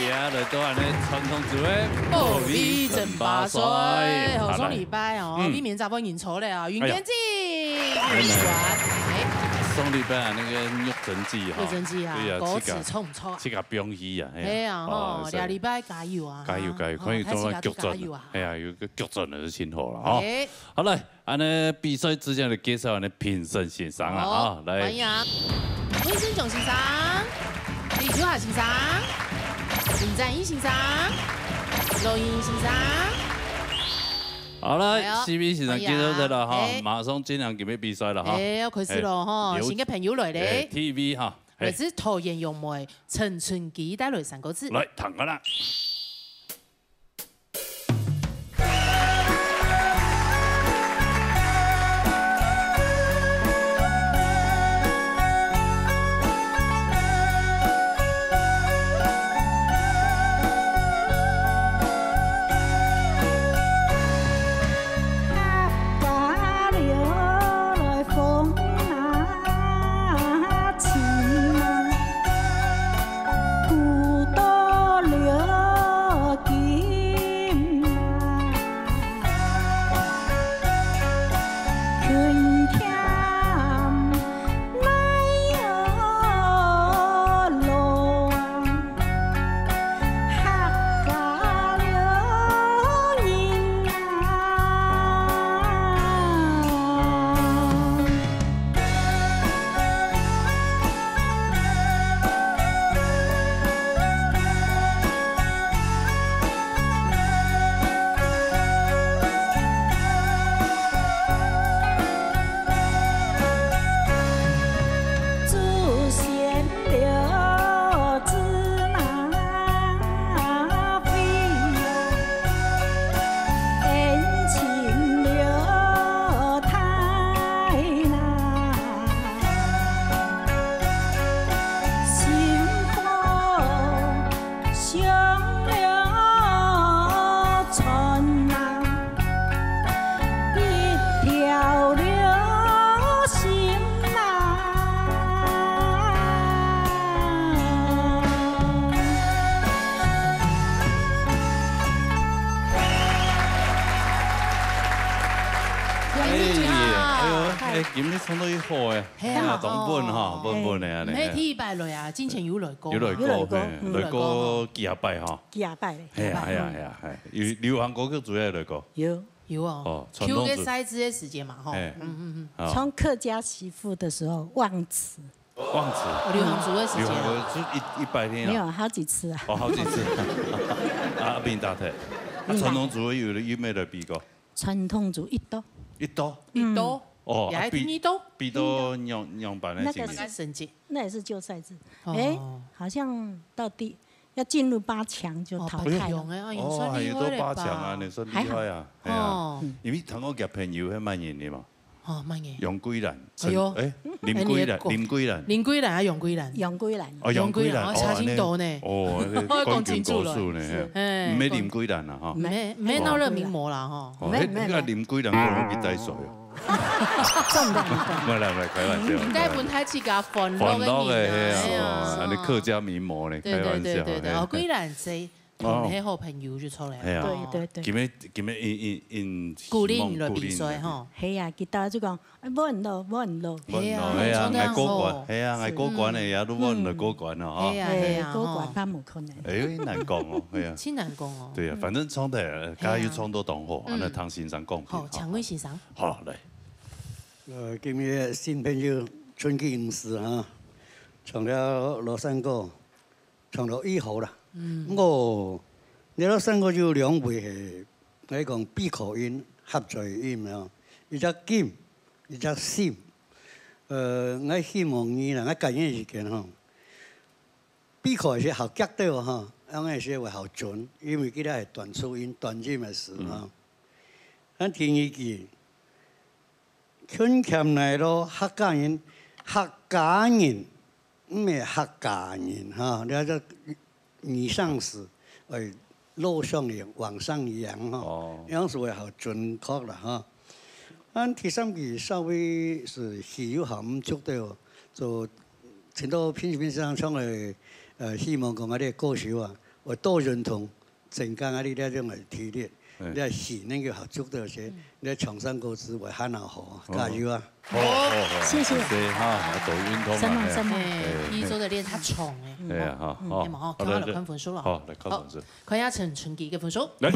呀，来到安尼传统组的哦，美正八岁，好双礼拜哦，避免杂波演错了啊，云天记，运转，上礼拜那个玉珍记哈，玉珍记啊，果子错唔错啊？这个中医啊，哎呀吼，下礼拜加油啊！加油加油，可以做到剧阵啊！哎呀，有个剧阵的辛苦了哈。好来，安尼比赛之前的介绍，安尼评审先生了啊，来。欢迎温生炯先生、李秋华先生、林占英先生、罗英先生。好了，CP 先生介绍得了哈，马上进行今日比赛了哈。要开始咯哈，先嘅朋友来咧。TV 哈，来自桃园咏梅陈春基带来3个字。来，躺个啦。今日唱到一好诶，当本哈，本的安尼。每天拜来啊，之前有来过。有来过几下拜哈。几下拜咧。系啊，流行歌曲主要来过。有哦。Q 个塞子的时间嘛哈。从客家媳妇的时候忘词。忘词。流行族的时间。流行歌就100天啊。没有，好几次啊。好几次。阿明大体。传统族有咩来比过？传统族一刀。一刀。哦，也系一刀。比刀样板的那个升级。那也是旧赛制。哎，好像到要进入8强就淘汰了。哦，还有到8强啊，你说厉害啊！系啊，因为同我夹朋友喺蔓延的嘛。哦，蔓延。杨桂兰。哎呦，林桂兰。林桂兰啊，杨桂兰。杨桂兰。哦，杨桂兰。差挺多呢。哦，讲清楚了。唔系林桂兰啊，哈。没闹热名模啦，哈。那个林桂兰可能比带水。真的。唔来开玩笑。应该本台去甲欢乐嘅啊，你客家名模呢？开玩笑。对，哦，桂兰这同迄好朋友就出来。对。今日因鼓励你来比赛吼。系啊，佢大就讲，冇人咯。系啊，爱过关，系啊，爱过关的也都冇人来过关咯，哈。系啊，过关怕冇可能。哎，难讲哦，系啊。真难讲哦。对啊，反正唱的加油唱到同好，安尼唐先生讲。好，常威先生。好来。今日新朋友春季5时啊，唱了罗山歌，唱了1号啦。我你罗山歌有2位係，我講閉口音、合在音啊，一隻金，一隻心。我希望你啦，我感應意見吼，閉口是好夾到哈，我是會好準，因為佢哋係短促音、短音嘅事哈。咱聽一句。圈欠嚟咯，客家人，唔係客家人哈，你睇女上司，路上揚，往上揚哈，樣子會好準確啦哈。按第3句稍微是稀有含足到，就聽到片上唱嘅希望講嗰啲歌手啊，我都認同，陣間嗰啲呢種嚟提煉。你係時呢個合作到些，你長山歌詞會很好，加油啊！好，謝謝。哈，走運動啊。什麼？一周的練他重誒。對啊，好。好，看下來看分數了。好，來看分數。看下陳春基嘅分數。來。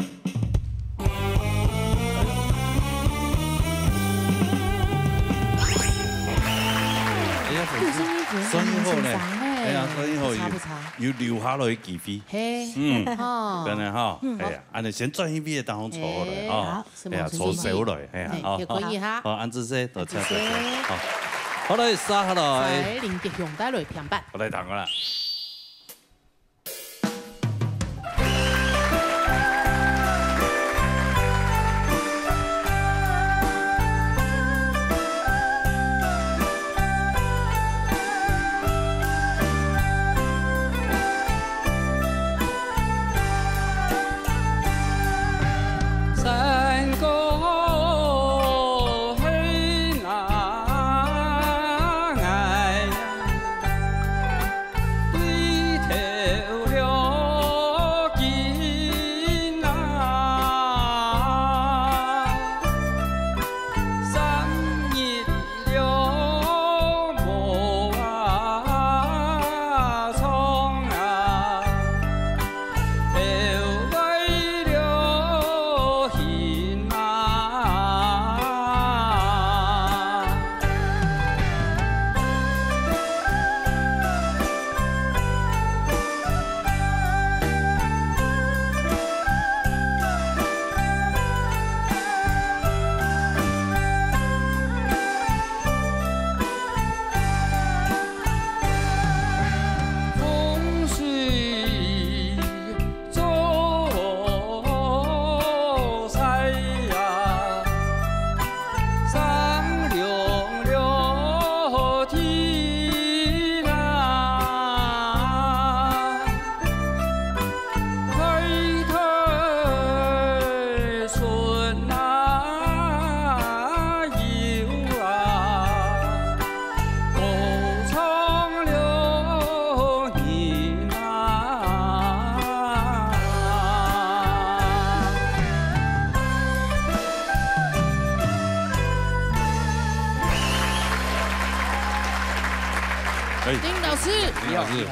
所以好咧，係啊，所以好要留下來幾飛。真係哈，係啊，安尼先轉一邊當好坐來，哦，係啊，坐手來，係啊，可以哈。好，安姿勢，多謝多謝，好，好來殺下來。在林杰雄帶來平板。我來彈個啦。丁老师，丁老师，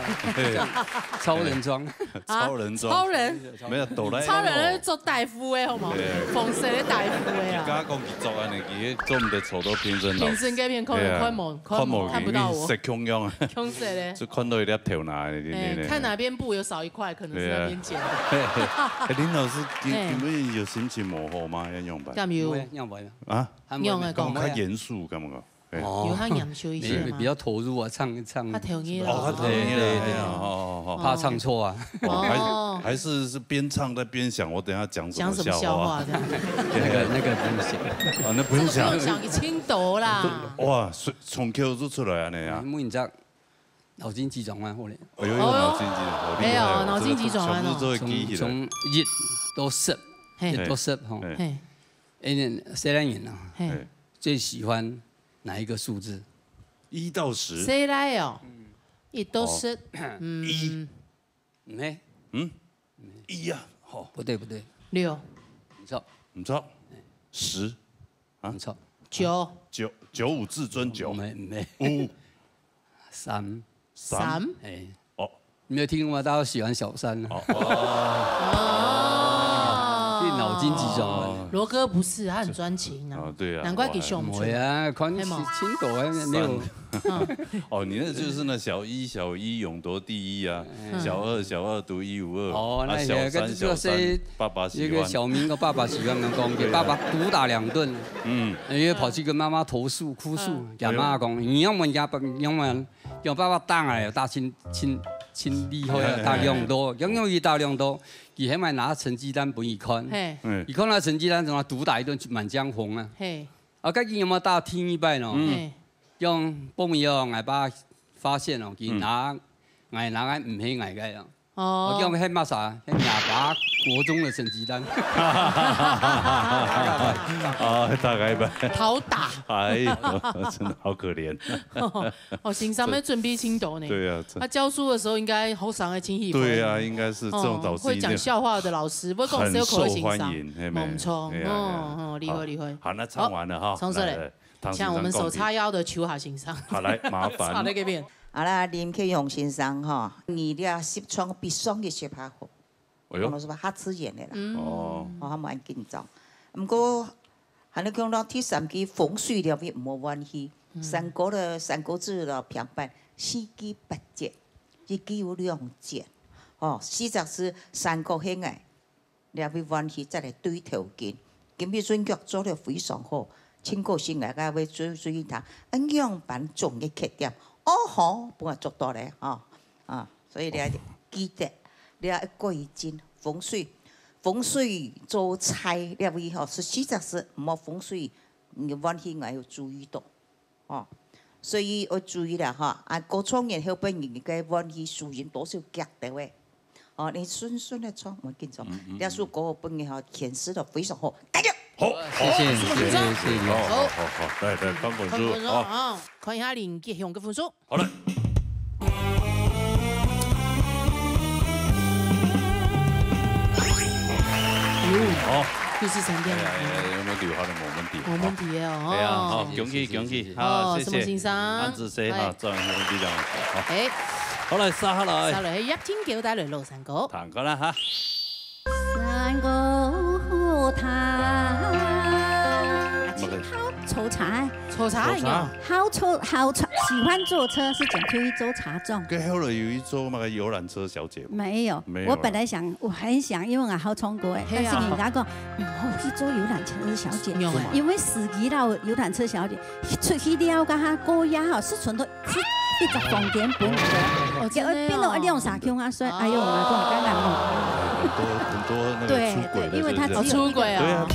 超人装，超人装，超人，没有哆啦 A 梦，超人做大夫的好冇？fon色的大夫的啊。家講佢做安尼，佢做唔得錯到變身佬。變身嘅片看不到我。食窮樣啊。窮色咧。就看到一粒條拿的。看哪邊布有少一塊，可能是那邊剪。林老師，你們有心情模糊嗎？一樣吧。樣吧。啊？樣嘅講。太嚴肅，咁樣。有他嚴肅一些比較投入啊，唱。他投入了。他投入了，怕唱錯啊。還是邊唱在邊想，我等下講什麼笑話。那個不用想。哦，那不用想。不用想，你輕讀啦。哇，從 Q 都出來啊你啊。因為你知道腦筋急轉彎後嚟。哎呦，腦筋急轉彎。沒有，腦筋急轉彎哦。從1到10，1到10哈。誰來演啊？最喜歡哪一個數字？1到10。誰來哦？1到10。1。沒。1啊，好。不對。6。唔錯。唔錯。10。啊？唔錯。9。95至尊9。沒。5。3。哎。哦。你沒有聽過嗎？大家喜歡小3。腦筋急轉彎。羅哥不是，他很專情啊。對啊。難怪給熊出。對啊，看青島啊，沒有。哦，你那就是那小一勇奪第一啊，小二獨一無二。哦，那小三爸爸喜歡。一個小明個爸爸喜歡跟講，給爸爸毒打2頓。因為跑去跟媽媽投訴哭訴，跟媽媽講，你要讓爸爸打來，打親厲害啊，打2多，永遠打2多。伊迄擺拿成績單俾伊看，伊看那成績單，仲毒打一頓《滿江紅》啊。啊，家己有冇打聽一擺咯？用報名哦，我爸發現哦，佢拿唔起捱嘅咯。我叫佢迄乜啥，迄啞巴国中的成绩单。啊，大概吧。好打。哎呦，真的好可怜。哦，新上面准备青豆呢。对啊。他教书的时候应该好上的亲戚。对啊，应该是这种老师。会讲笑话的老师，不过很受欢迎，没错。厉害厉害。好，那唱完了哈。唱出来。像我们手叉腰的求下欣赏。好，来麻烦。唱那个边。好啦，林克勇先生哈，你俩十创必双嘅学拍好，我们说哈次演的啦，哦，我蛮紧张。不过，还能讲到第三季风水了也冇关系，三国志的平板四季八节，一季有2节，哦，实则是三国兴嘅，了没关系再来对条件，今日选角做得非常好，请个新来个为注意他，样板重嘅缺点。哦吼，不过做到嘞啊，所以你要记得，你要贵精风水做菜了以后是实在是冇风水，你问题我要注意到，哦，所以我注意了哈，啊，各创业后边人嘅问题属于多少格的喂，哦，你顺的创我跟你讲，你要说嗰本嘅哈显示得非常好，加油！好，谢谢你。好，来，看分数，好，看一下林杰雄嘅分数。好嘞。好，就是成点。有没有留下的冇问题？冇问题哦。对啊，好，恭喜，好，谢谢。安子 C 哈，做人非常好。哎，好来，杀下来。杀来，一天叫带来老山歌。弹过来哈。山歌好弹。好抽茶，好抽，喜欢坐车是整出一周茶粽。跟后来有一周那个游览车小姐。没有，我本来想，我很想，因为我好冲过哎，但是人家讲，去做游览车小姐，因为司机到游览车小姐，出去了噶哈高压哈，是存到是1房间本的，变到2-3Q啊，所以哎呦，我讲刚刚很多那个出轨的，因为他出轨啊。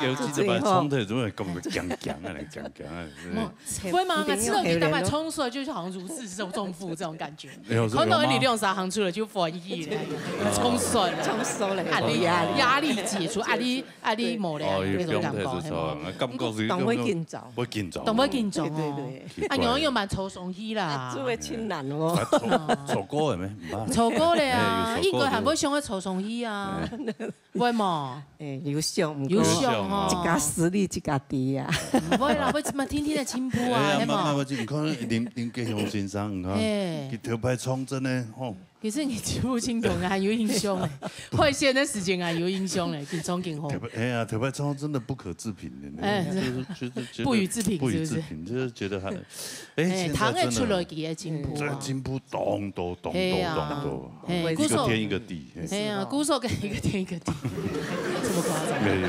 应有记得把冲突怎么讲个讲啊，讲啊。不会吗？吃到给大麦冲出来，就好像如释重负这种感觉。看到你用啥行出来就翻译了，冲出来了，冲收了，压力解除，压力冇咧，那种感觉，感觉是懂会紧张，会紧张，懂会紧张哦。对，啊，有蛮抽松气啦，这位亲男哦，抽过的咩？抽过咧啊，应该还会想要抽松气啊，会嘛？有想，有想哦，一家实力一家低啊，唔会啦，会嘛天天的进步啊，系嘛？我只唔看林家雄先生，唔看，佢头牌创真呢，吼。其实你记不清楚还有印象嘞，坏线的时间还有印象嘞，紧张紧吼。哎呀，头牌创真的不可置评的，哎，不予置评，不予置评，就是觉得他，糖也出了几个进步，进步咚，一个天一个地。哎呀，鼓手跟一个天一个地，这么夸张？有，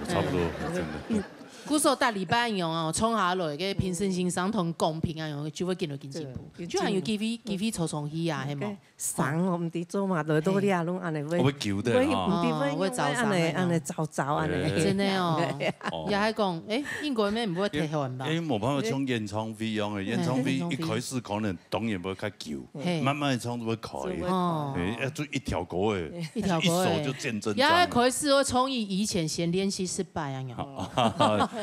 差不多，真的。鼓手大礼拜用啊，冲下来个评审欣赏同公平啊，用就会见到进步。就还有几飞抽松气啊，系冇？送我唔伫做嘛，多多啲啊，拢安尼会。我求的哦，会招商安尼招安尼。真的哦，也系讲，英国咩唔会退换吧？因为冇办法冲演唱费用嘅，演唱费一开始可能当然会较旧，慢慢唱就会开。哦，要做一条歌嘅，一首就见真章。也开始会冲以前先练习失败啊样。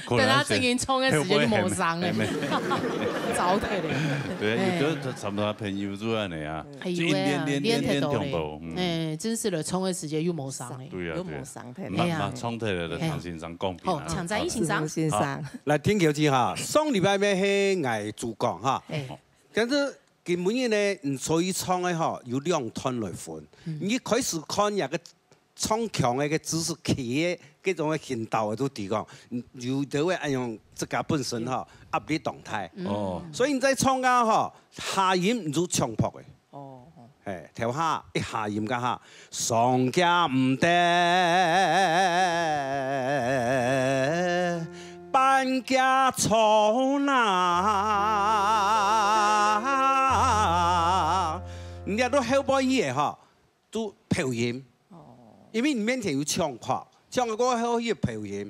等他正经冲的时间就冇上诶，糟蹋咧。对，有个差不多朋友做安尼啊，练到咧。真是了，冲的时间又冇上咧，又冇上睇。慢冲睇了，唐先生公平啊。抢在一先生，来天桥子哈，上礼拜咩係藝主講哈，但是根本呢，你所以唱的哈有2段來分，你開始看一個唱強的個知識企嘅。嗰種嘅行道嘅都地講，有啲會按用自家本身哈壓力動態，所以你在唱歌哈下音唔做唱破嘅，調下一下音噶哈，上家唔得，半家錯啦，人家都後背嘢哈都漂音，因為你面前有唱破。唱嘅歌可以表演，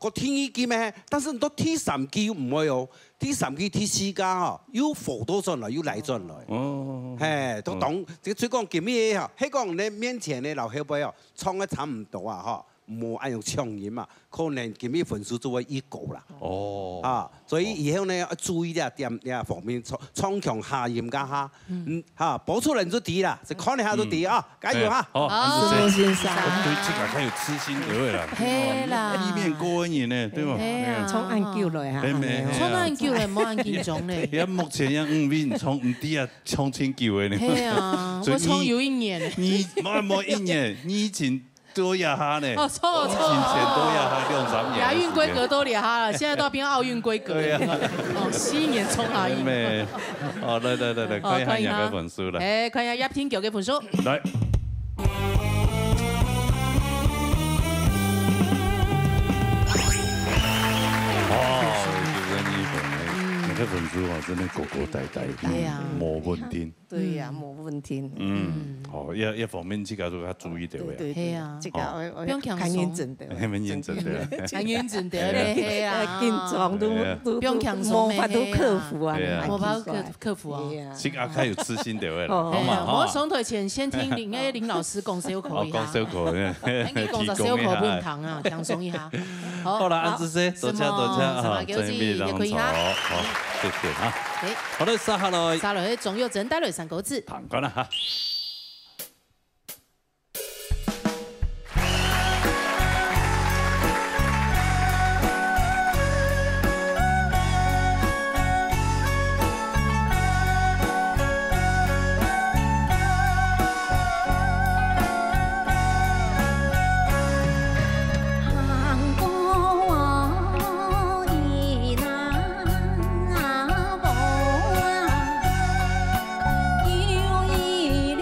個天意機咩？但是到第3季唔會有，第3季、第4家嚇，有輔導進來，有嚟進來。哦，係都懂。即係講叫咩嚇？喺講你面前嘅老後輩哦，唱得差唔多啊嚇，冇按用唱音啊，可能叫咩分數就會一個啦。哦，所以以後呢要注意啲點方面，唱強下音㗎嚇。播出嚟就啲啦，就看你下都啲啊，加油嚇！好，先生，對這個還有痴心對啦。係啦，一面過癮呢，對嘛？係啊，從按叫來嚇，從按叫來，冇按緊張咧。而家目前有5面從唔啲啊，從前叫嘅呢。係啊，我從有1年。你冇1年，你以前。多亞哈呢？哦，錯，前多亞哈2-3年。亞運規格都厲害了，現在都要變奧運規格。對啊。哦，4年衝下贏。咩？哦，來，看一下哪個分數啦。看一下葉天橋嘅分數。來。這分數啊，真係個個大，冇問題。對呀，冇問題。哦，一方面自己都要注意到嘅。對啊，這個我不用強認真的。係咪認真的？很認真的咧，係啊。緊張都不用強鬆咩？冇法都克服啊，冇法克服啊。這個較有自信啲嘅啦，好嘛？我上台前先聽林老師講小口一下。講小口嘅，講實小口半堂啊，強鬆一下。好啦，安子師，多謝啊，準備讓座，好，謝謝嚇。好啦，殺下來總有陣帶來3個字。談講啦嚇。有一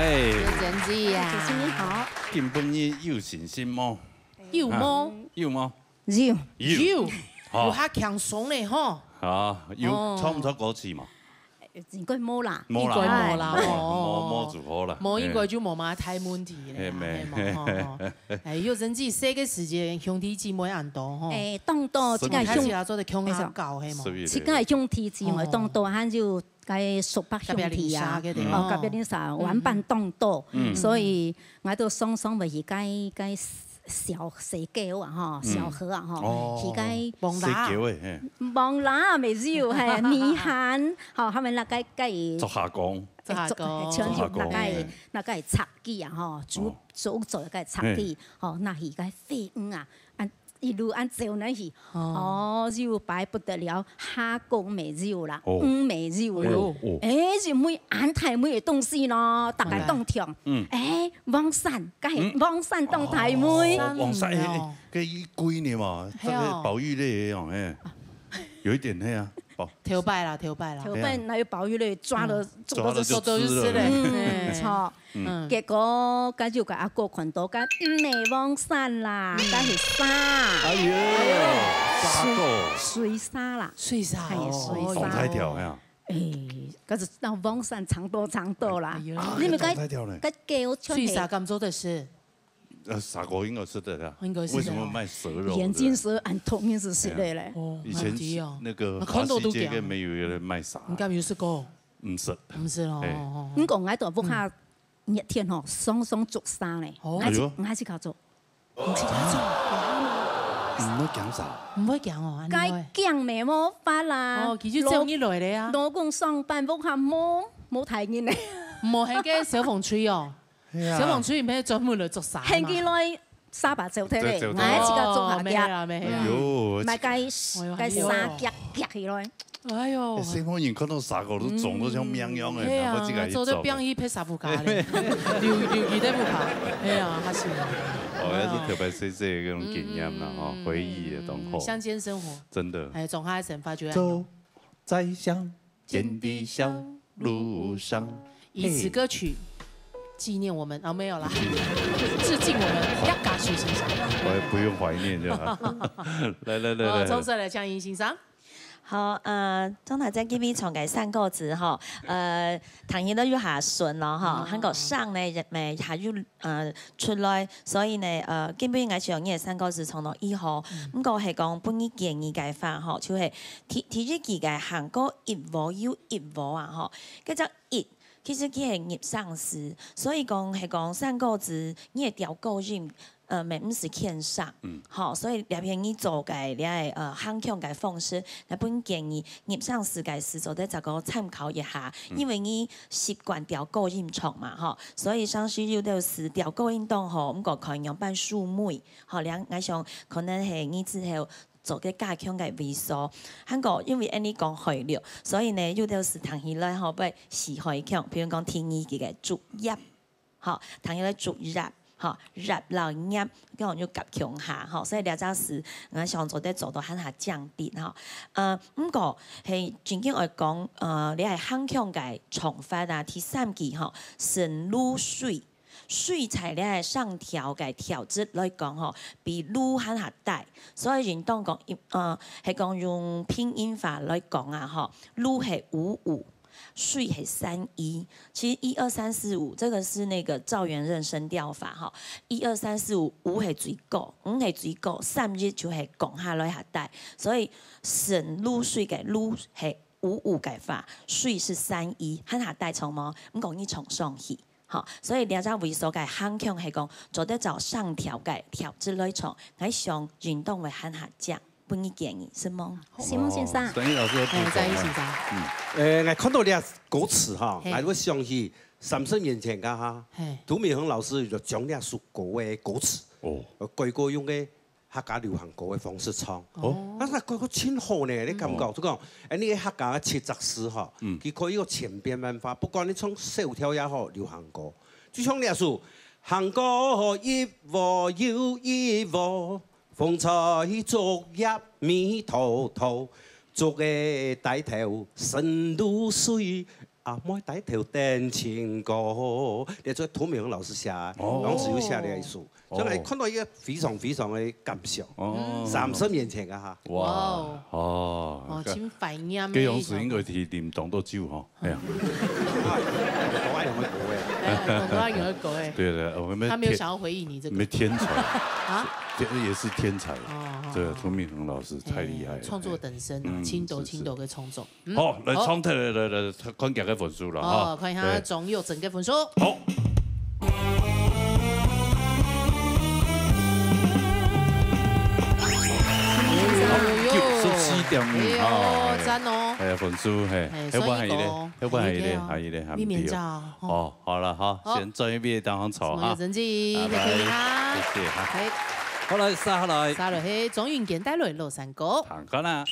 哎，真子呀，主持人好。根本你有信心吗？有吗？有吗？有。有较强爽嘞吼。啊，有错唔错歌词嘛？應該冇啦，應該冇啦，冇就好啦。冇應該就冇乜太問題咧。係有陣時寫嘅時間兄弟姊妹人多吼。當多即係兄弟做得強下教係冇。即係兄弟姊妹當多，喊就該熟白兄弟啊，隔壁啲啥玩伴當多，所以我都雙咪而該小社交啊，嗬，小河啊，嗬，而家望啦，未少係泥漢，嗬，係咪那個作下講，唱住那個插機啊，嗬，做個插機，嗬，那而家飛啊，一路按照那去，就擺不得了，下工未少啦，未少咯，就每眼睇每個東西咯，大家當聽，網山，梗係網山當睇妹，網山嘅貴呢嘛，這個保育類樣有一點那樣。跳擺啦，那要保育類抓了，做到就吃了，錯。結果跟住個阿哥看到間未網山啦，梗係沙，哎呦，沙哥，水沙啦，水沙，水沙，太條呀。嗰就到網山長多啦，你咪該叫出水沙咁做的事。傻狗應該是的啦，應該是。為什麼賣蛇肉？眼睛蛇，按頭面是蛇類嘞。以前那個華西街跟沒有人賣啥。應該沒有試過。唔識。唔識咯。咁講喺度，不下熱天嗬，雙做衫咧。我係自己做。唔會講啥？唔會講哦。該講咩冇法啦。哦，其實這樣一來咧啊。老公上班不下冇睇見咧。冇係嘅小風吹哦。小黃書唔係專門嚟做衫嘛？輕幾耐沙白做睇嚟，我一次個做下夾，唔係計沙夾起來。哎呦！新婚人看到沙狗都腫到像綿羊嘅，我自己做得變一配沙夫咖咧，留佢哋不怕。哎呀，還是。哦，也是特別細細嘅嗰種經驗啦，嗬，回憶嘅東西。鄉間生活。真的。係從開始發掘。走在鄉間的小路上。以此歌曲。紀念我們啊，沒有啦，致敬我們一家徐先生。我也不用懷念就好。來，從這來江怡欣賞。好，中台在 give 從嘅三個字哈，唐人都要下順咯哈，韓國上呢咪下要出來，所以呢基本我上呢三個字從到以後，咁個係講本意建議嘅法嗬，就係提出幾嘅韓國一窩要一窩啊嗬，跟住一。其實佢係業上司，所以講係講三個字，你係調高音，咪唔是欠上，好，所以入邊你做嘅你係喊腔嘅方式，我本建議業上司嘅時做得就個參考一下，因為你習慣調高音唱嘛，嗬，所以上次要到時調高音當好，咁個可用班數妹，好兩我想可能係你之後。做嘅加強嘅位數，韓國因為安尼講開了，所以呢有啲時談起來後邊是開強，譬如講天意嘅主入，嚇談起來主入，嚇入老入，跟住要夾強下，嚇，所以兩陣時我想做得做到很下降啲，嚇，咁個係正經嚟講，你係很強嘅唱法啊，第三句嚇，神露水。水材料係上調嘅調質來講嗬，比滷還下大，所以人當講係講用拼音法來講啊嗬，滷係55，水係31，其實1、2、3、4、5，這個是那個趙元任聲調法嗬，1、2、3、4、5，5係最高，5係最高，3日就係講下來下大，所以神滷水嘅滷係55嘅法，水是31，還下大從麼？咁講呢從上去。好，所以兩隻為所嘅喊腔係講做得就上調嘅調質類從，喺上運動為喊下降，本意建議是嗎？是嗎先生？張毅老師，張毅先生。我看到你歌詞哈，我想起30年前噶哈，杜美恒老師就講啲屬歌嘅歌詞，改過用嘅客家流行歌嘅方式唱，但係佢個真好呢，你感覺就講，你客家嘅切實詩哈，佢可以個千變萬化，不管你唱小調也好，流行歌，就像你話說，行過一窩又一窩，風采逐入迷途途，逐嘅帶頭神露水，阿妹带头弹情歌，你做涂明老师写，当时有写了一首，所以看到一个非常的感想。30年前嘅嚇。哇！哦，真懷念。基隆市應該係念當多酒嗬，係啊。我愛用嘅歌誒。我愛用嘅歌誒。對，我們。他沒有想要回應你這個。沒天才啊，也是天才。這個涂明恆老師太厲害。創作等身啊，青豆嘅創作。好，來創睇來看幾個分數啦。哦，看下總有整個分數。好。14.5哦，讚哦。係啊，分數係，要不然係咧，要不然係咧，係咧，係唔掉。哦，好了，好，先做一遍當行草哈。成績，謝謝哈。謝謝哈。好來，殺來。殺落去，總運健帶來落山歌。彈緊啦。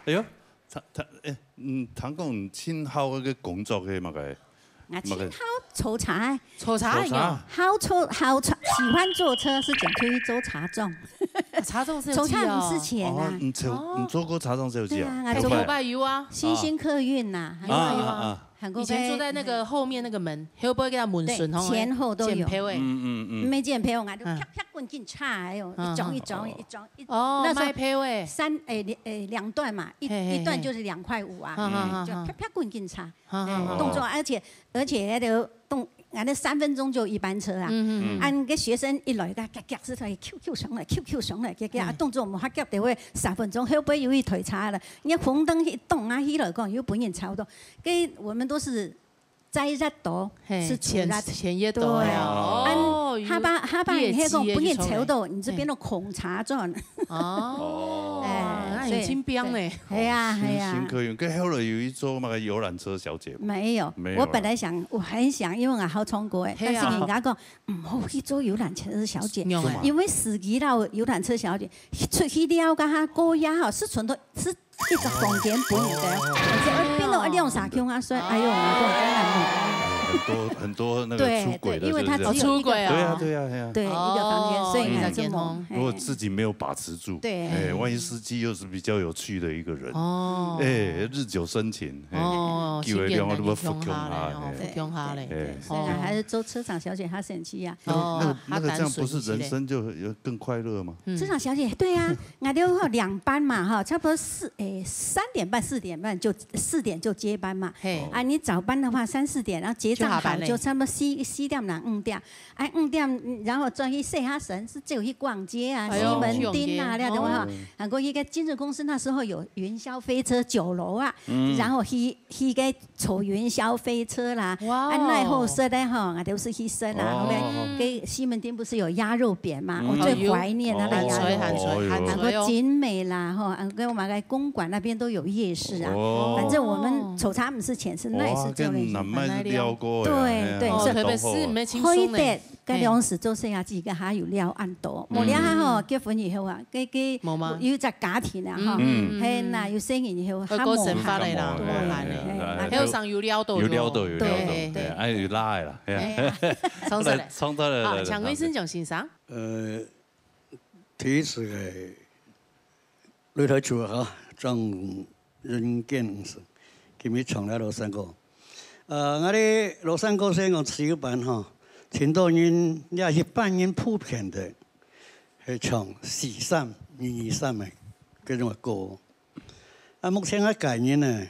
哎呦，唐公親校嗰個工作嘅乜嘅？親校抽茶，抽茶好喜歡坐車，是整出去做茶種。茶種是抽茶唔是錢啊！你做過茶種手機啊？還做過拜油啊？新興客運吶，以前住在那個後面那個門，會不會給他門順吼？前後都有。沒剪配位，我就啪啪棍進插，哎呦，一種。哦，賣配位。兩段嘛，一段就是2.5塊啊，就啪啪棍進插，動作，而且那個俺那3分鐘就一班車啊，按個學生一來，夾是佢 QQ 上來，夾動作唔發夾，就會3分鐘，後背有一腿叉了，你紅燈一動啊，起來講又本人超多，跟我們都是在熱度，是前夜度啊，他把你那個本人超多，你這邊的紅茶狀。哦，那很輕便嘞。係啊。新客運，跟後來有一做那個遊覽車小姐。沒有，我本來我很想，因為我好創過誒，但是人家講唔好去做遊覽車小姐，因為司機啦遊覽車小姐出去了，甲他高壓吼，是存到是一個房間本人的，而且變到2-3 公啊，所以哎呦，我講真係冇。很多那个出轨的，因为他只有出轨啊，对啊，对一个房间，所以才这么。如果自己没有把持住，对，万一司机又是比较有趣的一个人，日久生情，以为两个都不服他嘞，所以还是做车厂小姐，她生气啊。那个这样不是人生就更快乐吗？车厂小姐，对啊，俺都2班嘛哈，差不多3点半4点就4点就接班嘛。啊，你早班的话3、4点，然后结账好就差不多4点到5点，哎5点，然后转去洗下神，是就去逛街啊，西门町啊，那种哈。韩国一个金融公司那时候有云霄飞车9楼啊，然后去个坐云霄飞车啦，奈后设的哈，俺都是去升啦。后面给西门町不是有鸭肉扁嘛？我最怀念那个鸭肉。韩国景美啦，哈，跟我们个公馆那边都有夜市啊。反正我们瞅他们是前是那是做的。对对，特别是没轻松的。嗰兩時做生意個還有了按多，冇了下吼結婚以後啊，有隻家庭啊，哈，係嗱有生意以後，佢個成法嚟啦，喺度上有料到，對，哎有拉啦，衝得嚟，好，蔣貴生蔣先生，第一次嘅擂台組哈，張仁健是，佢咪創了羅山歌，我哋羅山歌先講持班哈。很多人也是半人普遍的，係唱時三、223嘅嗰種歌。啊，目前嘅概念呢，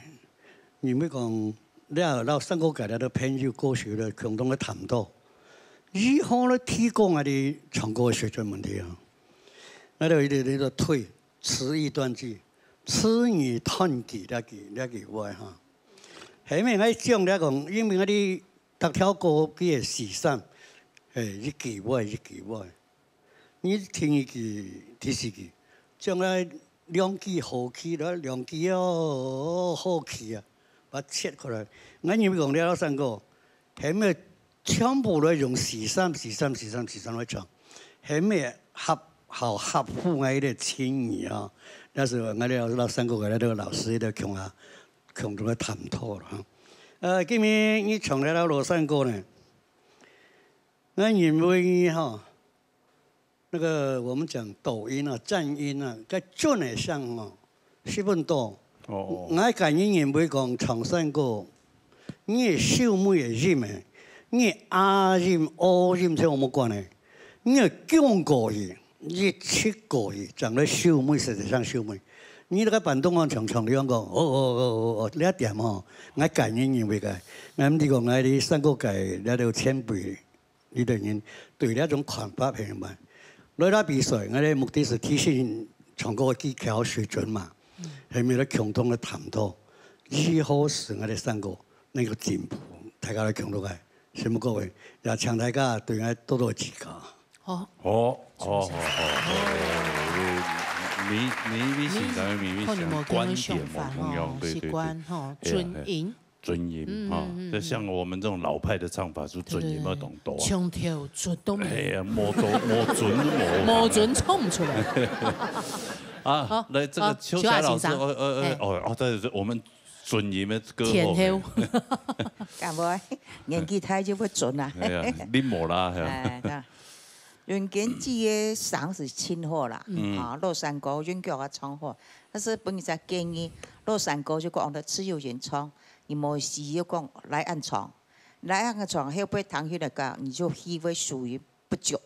你咪講，你老三個界的朋友歌手的共同嘅談到，如何嚟提高我哋唱歌嘅水準問題啊？那就你個推詞意斷句，詞語斷句呢句話哈。係咪喺講嚟講，因為我哋逐條歌佢係時三。一句話，你聽一句第四句，將來2句好氣啦，2句要好氣啊，把它切過來。我你咪講了三個，係咪全部都用時三來唱？係咪合乎我哋情義啊？那時候我哋老三個嘅那個老師都共同嘅談討啦。今日你唱了老三個呢？我認為哈，那個我們講抖音啊、戰音啊，個轉嚟上哦，十分多。我感覺認為講唱山歌，你秀美嘅音嘅，你阿音、O音同我冇關係，你講過嘢，你切過嘢，講得秀美，實際上秀美。你那個廣東話唱你講，呢一點哦，我感覺認為嘅，我哋講我哋山歌界那條前輩。呢啲人對呢一種看法係咪？來打比賽，我哋目的是提升唱歌嘅技巧水準嘛，係咪咧共同嘅談討，如何使我哋三個能夠進步，大家嚟共同嘅，希望各位也請大家對我多多指教。你現在咪想觀點冇同樣，對。尊音啊，就像我們這種老派的唱法，就尊音要懂多。唱跳準都冇。哎呀，冇準，冇準衝唔出來。啊，來這個秋霞老師，對，我們尊音的歌。天后。咁會年紀大就會準啦。係啊，你冇啦，係啊。阮建基嘅嗓是清好啦，啊，洛山歌阮叫我唱好，但是本就建議洛山歌就講得只有原唱。你冇需要講來按床，來按個床後背躺起來個，你就氣味屬於不足。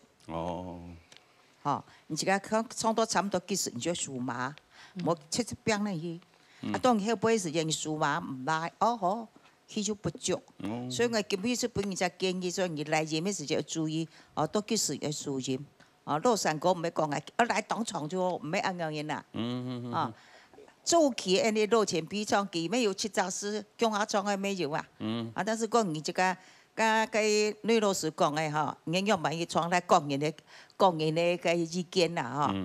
好，你自家唱到差唔多結束，你就數碼，冇切一邊嚟去。當後背時間數碼唔來，氣就不足。所以我今日是本人就建議說，你來演嘅時間要注意，到結束要數音。洛山歌唔係講來當床就唔係按樣嘢啦。早期的那落前比唱，佢沒有七雜師，姜下唱嘅沒有啊。但是講你這個，個女老師講嘅哈，你要買一唱來講人嘅個意見啦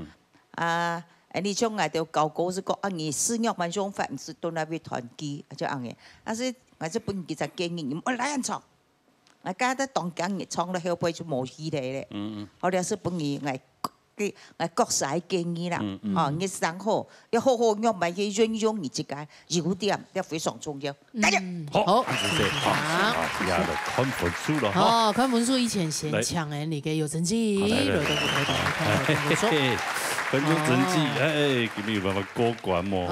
哈。你將來就搞歌是講你私約萬種法，是到那邊團結就咁嘅。但是我這本其實建議你唔好來唱，我家得當講你唱了後背就冇氣力咧。我哋是本意我。个国师建议啦，哦，你生活要好好用埋去运用你这个优点，要非常重要。大家好，谢谢，好，压了看分数了哈。哦，看分数以前先抢哎，你给有成绩，有的不错。分数成绩，哎，今日有办法过关么？哦，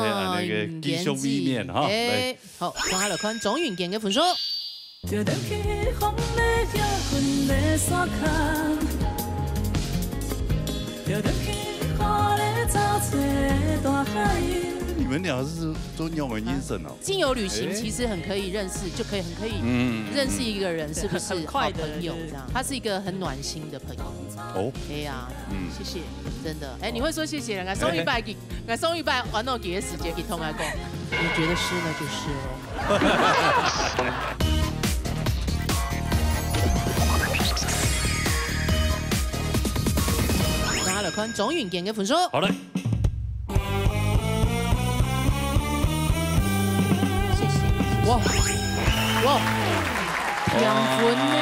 也按那个技术里面哈。来，好，看下来看总运健嘅分数。你们俩是做鸟文音声哦。精油旅行其实很可以认识，就可以很可以认识一个人是不是好朋友这样？他是一个很暖心的朋友。哦，哎呀，谢谢，真的。哎，你会说谢谢人家送一百给，我送一百，完了给时间给通来讲，你觉得是那就是哦。大家来看总运健嘅分数。好嘞。哇，评分呢？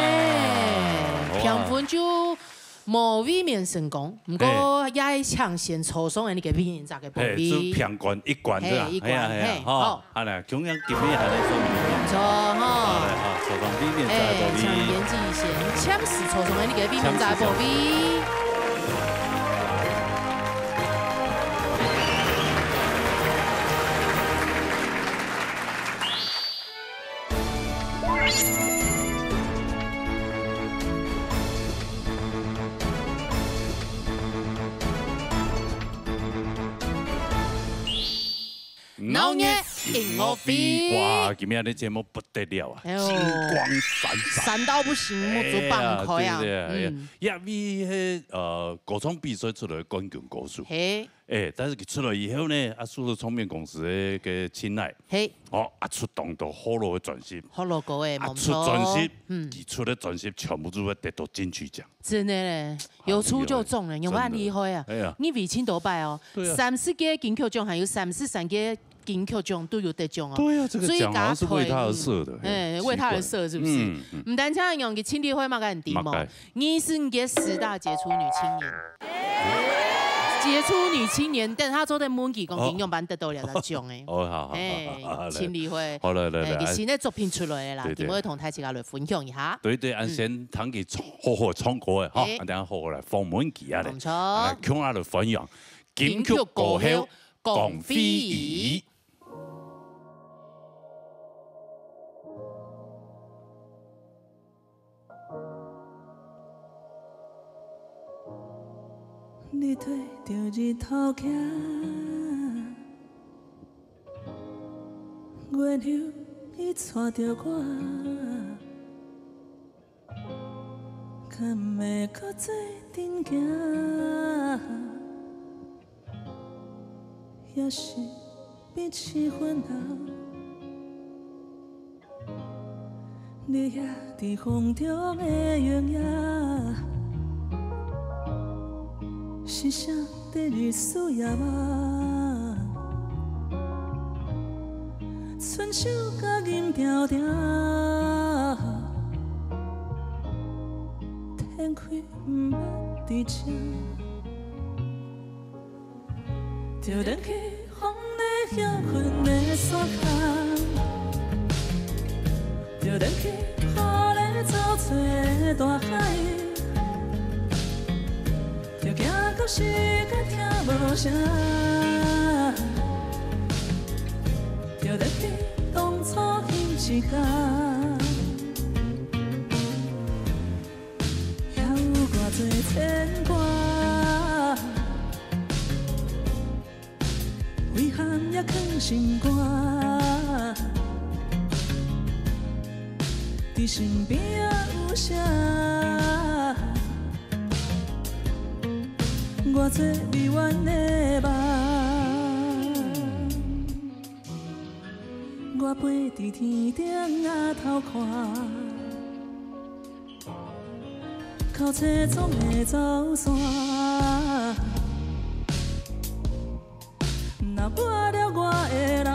评分就无位面成功，不过也抢先抽送的你给别人咋个保庇？是评关一关对吧？一关，好，好嘞，中央今年还来送不错哈。好嘞，好，抽送里面再保庇。抢年纪先抢时抽送的你给别人咋保庇？闹热引我飞！哇，今天的节目不得了啊，金光闪闪，闪到不行，木足棒开啊！因为歌唱比赛出来的冠军歌手，但是佢出来以后呢，受到唱片公司嘅青睐，出动到好多嘅专辑，好多歌诶，出专辑，佢出的专辑全部都会得到金曲奖。真的嘞，有出就中了，有冇厉害啊？你为青岛拜哦，30届金曲奖还有33届。金曲奖都有得奖哦，对啊，这个奖好像是为他而设的，为他而设是不是？唔单止用嘅青年会嘛个很低嘛，你是你嘅10大杰出女青年，杰出女青年，但他做的满级讲金曲版得到2个奖诶，好，青年会，好来，佢新的作品出来啦，點可以同大家來分享一下？對，按先聽佢好好唱歌嘅，哈，等下好好來訪問佢啊，唔錯，向我哋分享金曲歌后龔非兒。你對着日頭行，月亮伊帶着我，敢會擱再陣行？也是彼此溫柔，你也在風中的榮耀。是啥的日需要啊？春秋甲银条条，天开毋捌伫这，就等去风的摇滚的山脚，就等去雨的走吹大海。就行到时间听无声，就得去当初彼一天，还有偌多牵挂，遗憾也藏心肝，伫身边有啥？我最美怨的梦，我飞伫天顶啊头看，靠车总会走线，若抹了我的人，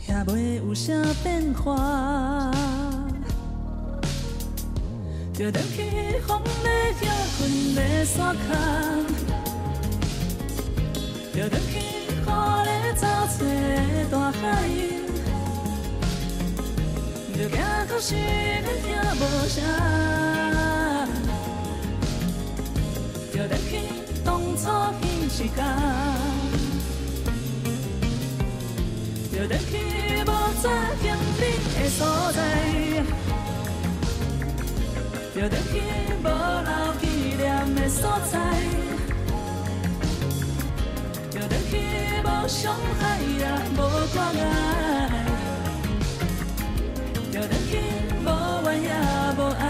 也袂有啥变化。就等去风的叶云的山脚，就等去雨的走出的大海，就行到时咱听无声，就等去当初彼时间，就等去无再经历的所在。就等去无留纪念的所在，就等去无伤害也无关爱，就等去无怨也无爱，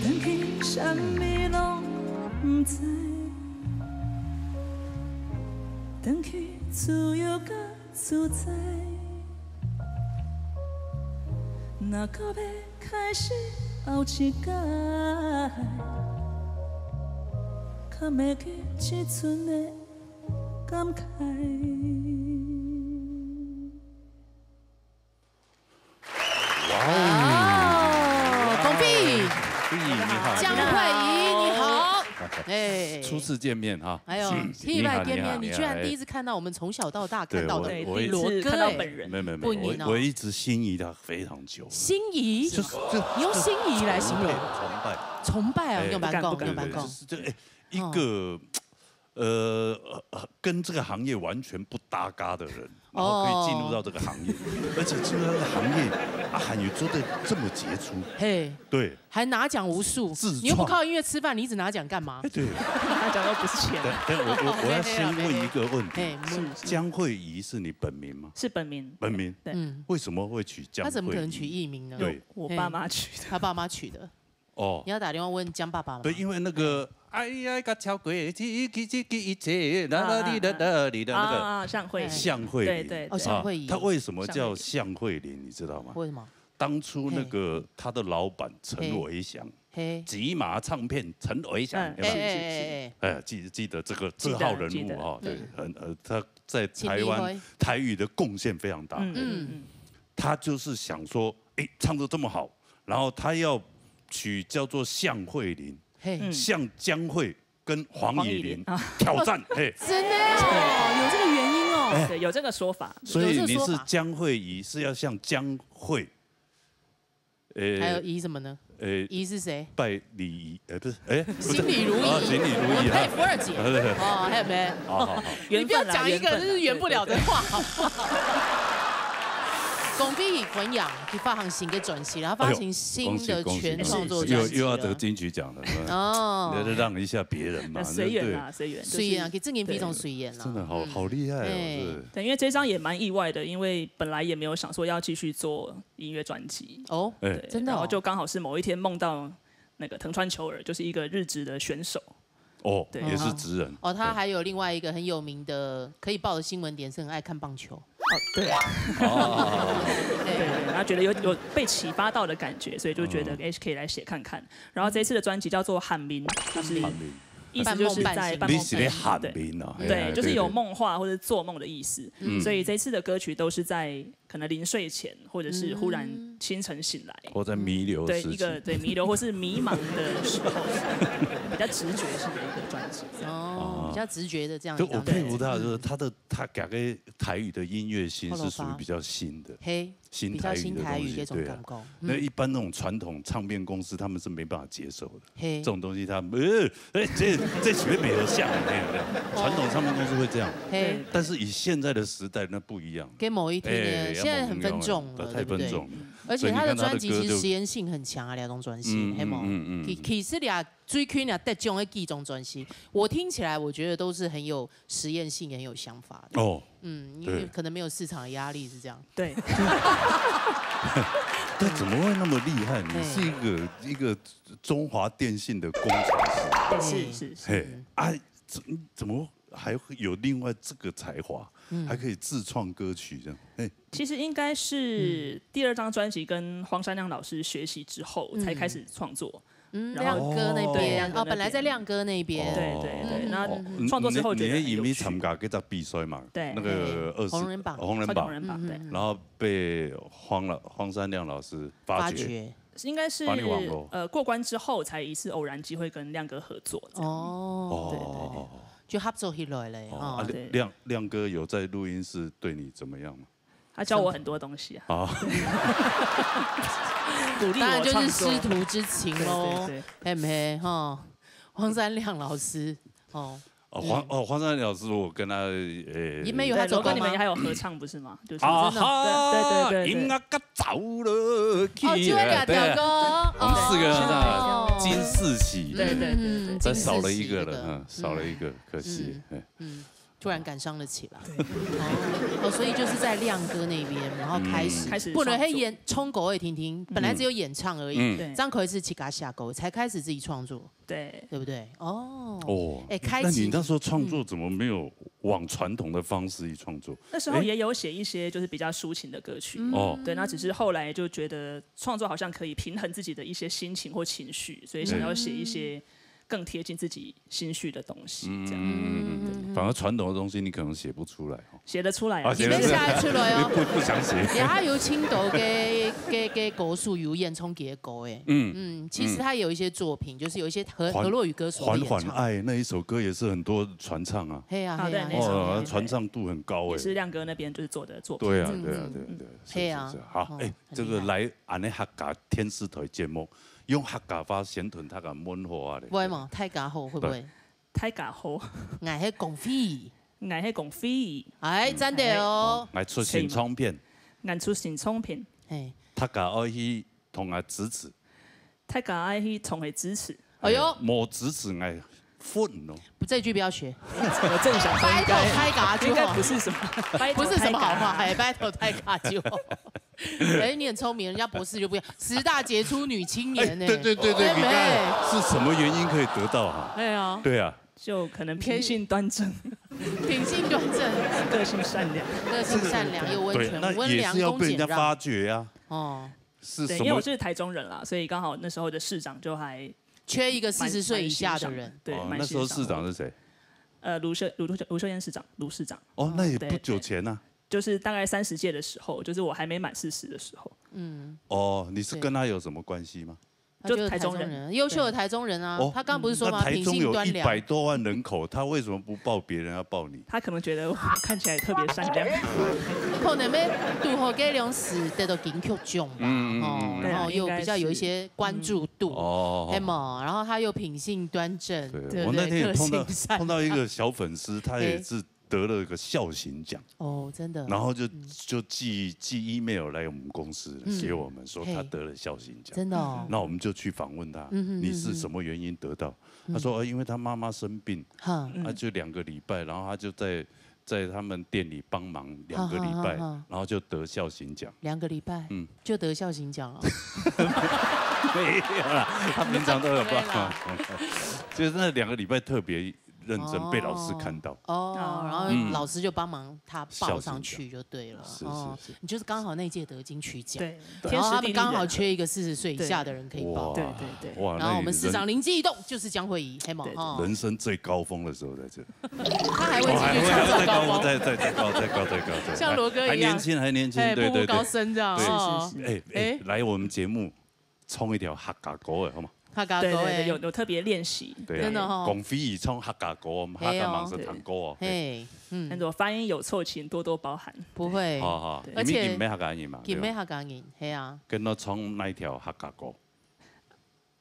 等去啥物拢不知，等去自由甲自在。若到要开始后一届，较袂记即阵的感慨。哇！董碧，你好，江慧仪，你好。哎，初次见面哈。哎呦，第一次见面，你居然第一次看到我们从小到大看到的罗哥，看到本人，没，我一直心仪他非常久。心仪，就是你用心仪来形容，崇拜啊，用白讲，用白讲，就是这一个跟这个行业完全不搭嘎的人，然后可以进入到这个行业，而且进入到这个行业，韩语做的这么杰出，嘿，对，还拿奖无数，你又不靠音乐吃饭，你一直拿奖干嘛？对，拿奖又不是钱。但我要先问一个问题，江慧仪是你本名吗？是本名。本名，对，为什么会取江慧仪？他怎么可能取艺名呢？对，我爸妈取的，他爸妈取的。哦，你要打电话问江爸爸吗？对，因为那个。哎呀，个巧鬼，一切，啦啦哩的那个向慧，向慧琳，对，哦，向慧仪，他为什么叫向慧琳？你知道吗？为什么？当初那个他的老板陈维祥，吉马唱片陈维祥，记得这号人物哈，对，他在台湾台语的贡献非常大，他就是想说，哎，唱得这么好，然后他要取叫做向慧琳。向江蕙跟黄以玲挑战，真的有这个原因哦，对，有这个说法。所以你是江蕙仪，是要向江蕙，还有仪什么呢？仪是谁？拜礼仪，不是，行礼如仪，行礼如仪，佩服二姐，哦，还有没？好，你不要讲一个就是圆不了的话，好不好？龚碧混养去发行新的专辑，然后发行新的全创作专辑，又要得金曲奖了，哦，让一下别人嘛，随缘啊，随缘，随缘啊，给正言比种随缘啊，真的好厉害哦，对，因为这张也蛮意外的，因为本来也没有想说要继续做音乐专辑哦，对，真的，然后就刚好是某一天梦到那个藤川球儿，就是一个日职的选手。哦，也是职人。哦，他还有另外一个很有名的可以报的新闻点，是很爱看棒球。哦，对。对，然后觉得有被启发到的感觉，所以就觉得可以来写看看。然后这次的专辑叫做《喊名》，就是意思就是在半梦半醒，对，就是有梦话或者做梦的意思。所以这次的歌曲都是在可能临睡前，或者是忽然清晨醒来，或在弥留对一个对弥留或是迷茫的时候，比较直觉式的一个专辑。哦，比较直觉的这样。就我佩服他，就是他改个台语的音乐性是属于比较新的，新台语的东西，对啊。那一般那种传统唱片公司他们是没办法接受的，这种东西他这前面没有像传统唱片公司会这样，但是以现在的时代那不一样，跟某一天现在很分众了，太分众了。而且他的专辑其实实验性很强啊，两种专辑，嘿吗？其实俩最开俩得奖的几种专辑，我听起来我觉得都是很有实验性，也很有想法的。哦，因为可能没有市场的压力是这样。对。他怎么会那么厉害？你是一个中华电信的工程师，是。怎么还会有另外这个才华？还可以自创歌曲这样，其实应该是第2张专辑跟黄山亮老师学习之后才开始创作。亮哥那边哦，本来在亮哥那边。对。然后创作之后觉得因为参加这比赛嘛，对，那个红人榜，对。然后被黄山亮老师发掘。应该是过关之后才一次偶然机会跟亮哥合作。对，就合作起来了。亮哥有在录音室对你怎么样吗？他教我很多东西啊。鼓励我创作。当然就是师徒之情喽，嘿唔嘿哈？黄山亮老师黄山亮老师，我跟他你们有他走过吗？你们还有合唱不是吗？就是对，音乐家走了去，对，我们4个人金4喜，对，但少了一个了，少了一个，可惜，突然感伤了起来，所以就是在亮哥那边，然后开始不能演冲狗也听听，本来只有演唱而已，张口是起嘎下狗，才开始自己创作，对不对？那你那时候创作怎么没有往传统的方式去创作？那时候也有写一些就是比较抒情的歌曲，对，那只是后来就觉得创作好像可以平衡自己的一些心情或情绪，所以想要写一些更贴近自己心绪的东西，这样。反而传统的东西你可能写不出来，写得出来啊，写得出来哦，不想写。也他有青岛嘅歌手有演唱嘅歌诶，其实他有一些作品，就是有一些河洛语歌手的演唱。缓缓爱那一首歌也是很多传唱啊，传唱度很高哎。也是亮哥那边就是做的作品。对啊，对啊。好，这个来安尼客家天视台节目。用客家话宣传他个文化咧，會嘛？太假好會唔會？太假好，捱係講飛，捱係講飛，真的哦。捱出新唱片，捱出新唱片，他家愛去同佢支持，他家愛去同佢支持。哎呦，冇支持捱混哦。這句不要學，我正想說應該太假就好，不是什麼，不是什麼好話，battle太假就好。你很聰明，人家博士就不一樣，10大傑出女青年呢？對，你看是什麼原因可以得到啊？對啊，就可能品性端正，個性善良，又溫存，那也是要被人家發掘啊。是什麼？因為我是台中人啦，所以剛好那時候的市長就還缺一個40歲以下的人。對，那時候市長是誰？盧秀燕市長，盧市長。哦，那也不久前啊。就是大概30屆的時候，就是我還沒滿40的時候。你是跟他有什麼關係嗎？就台中人，優秀的台中人啊。他剛不是說嗎？台中有100多萬人口，他為什麼不報別人，要報你？他可能覺得我看起來特別善良。可能要拄好嗰兩時得到金曲獎吧，然後又比較有一些關注度，然後他又品性端正，我那天也碰到一個小粉絲，他也是。得了一個孝行獎真的，然後就寄 email 來我們公司給我們說他得了孝行獎，真的。那我們就去訪問他，你是什麼原因得到？他說因為他媽媽生病，他就2個禮拜，然後他就在他們店裡幫忙2個禮拜，然後就得孝行獎。2個禮拜，就得孝行獎了。沒有啦，他平常都有幫忙，就是那2個禮拜特別。認真被老師看到然後老師就幫忙他報上去就對了。是，你就是剛好那屆得金曲獎，對，然後他們剛好缺一個40歲以下的人可以報，對。然後我們市長靈機一動，就是江惠儀，人生最高峰的時候在這，他還會繼續創造高峰，再高，像羅哥一樣，還年輕，對，步步高升這樣。是，來我們節目衝一條客家歌好嗎？對，有特別練習，真的哈。講飛兒唱客家歌，我們客家忙着彈歌哦。但是我發音有錯，請多多包涵。不會，而且金咩客家人嘛？金咩客家人，係啊。跟我唱那一條客家歌。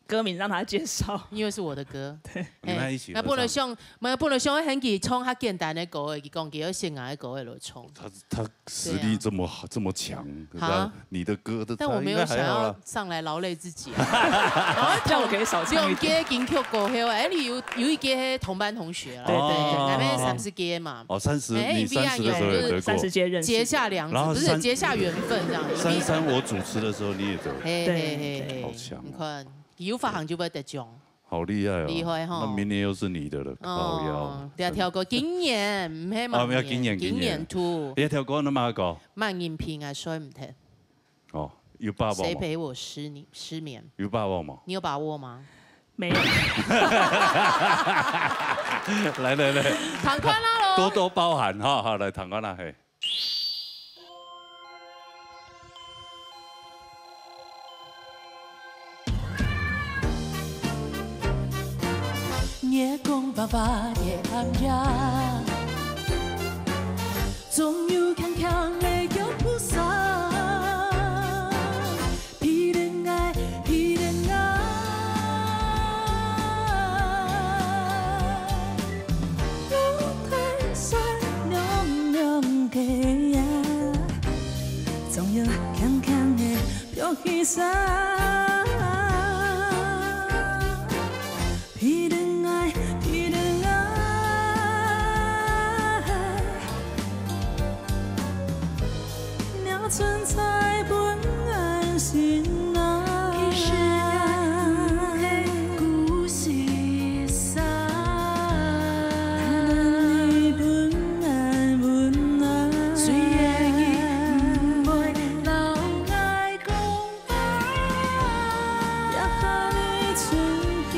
歌名讓他介紹，因為是我的歌。對，你們一起。那不能像很佢唱較簡單的歌，佢講佢要先愛的歌嚟唱。他實力這麼好，這麼強，你的歌的。但我沒有想要上來勞累自己。叫我可以少唱一點。用金曲過後，你有一屆同班同學啦。對，那邊30屆嘛。30，你30的時候也得過。30屆認識。結下梁子，不是結下緣分這樣。33我主持的時候你也得。對，好強。你看。有發行就會得獎，好厲害哦！厲害哈！那明年又是你的了，靠腰。對啊，跳過今年唔係嘛？要今年2。你跳過那麼個？萬銀平啊，衰唔聽。有把握嗎？誰陪我失眠？有把握嗎？你有把握嗎？没有。来，唐宽啦喽，多多包涵哈，好来唐宽啦嘿。夜空爸爸的暗夜，总有强强的脚步声。彼人爱，彼人爱，路太山凉凉的呀，总有强强的脚步声。存在本安心啊，其实的故事啥？你本安本安，虽然伊不会老爱讲话，也怕你存去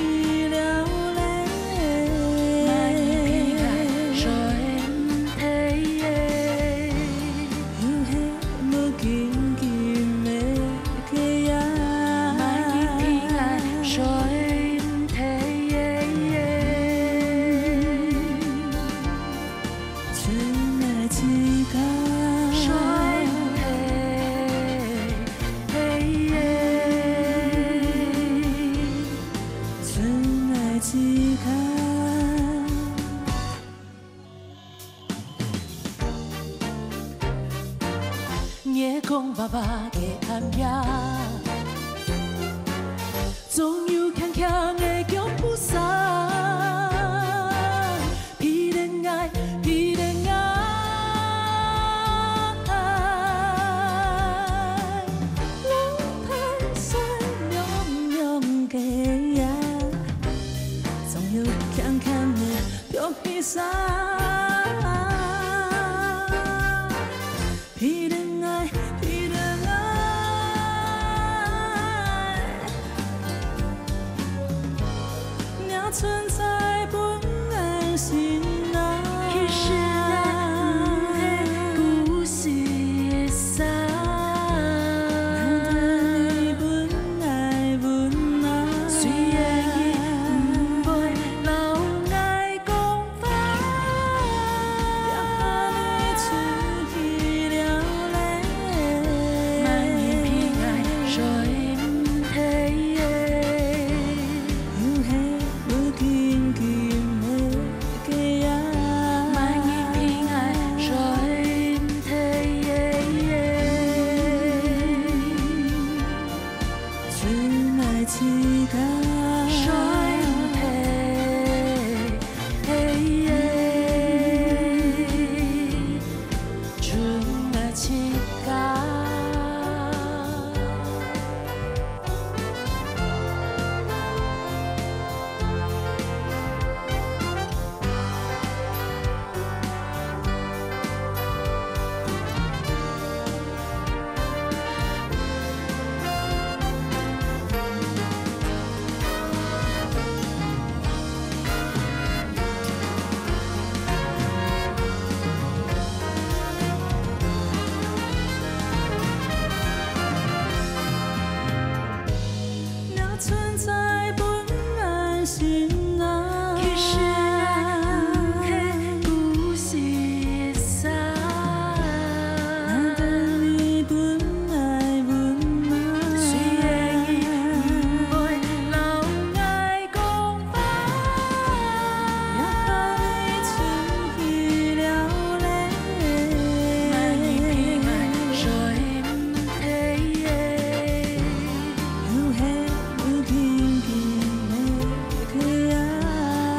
了泪。那一片爱，说的紧紧的家呀，万一平安，所以唔提耶耶。春来之间，所以唔提耶。春来之间。夜空爸爸的暗夜，总有强强的脚步声。彼人爱，彼人爱，路太山凉凉的呀，总有强强的脚步声。彼人爱，彼人爱，也存在本安心啊。其实的故事啥？你本爱本爱，虽然伊唔会老爱讲法，也怕你存去。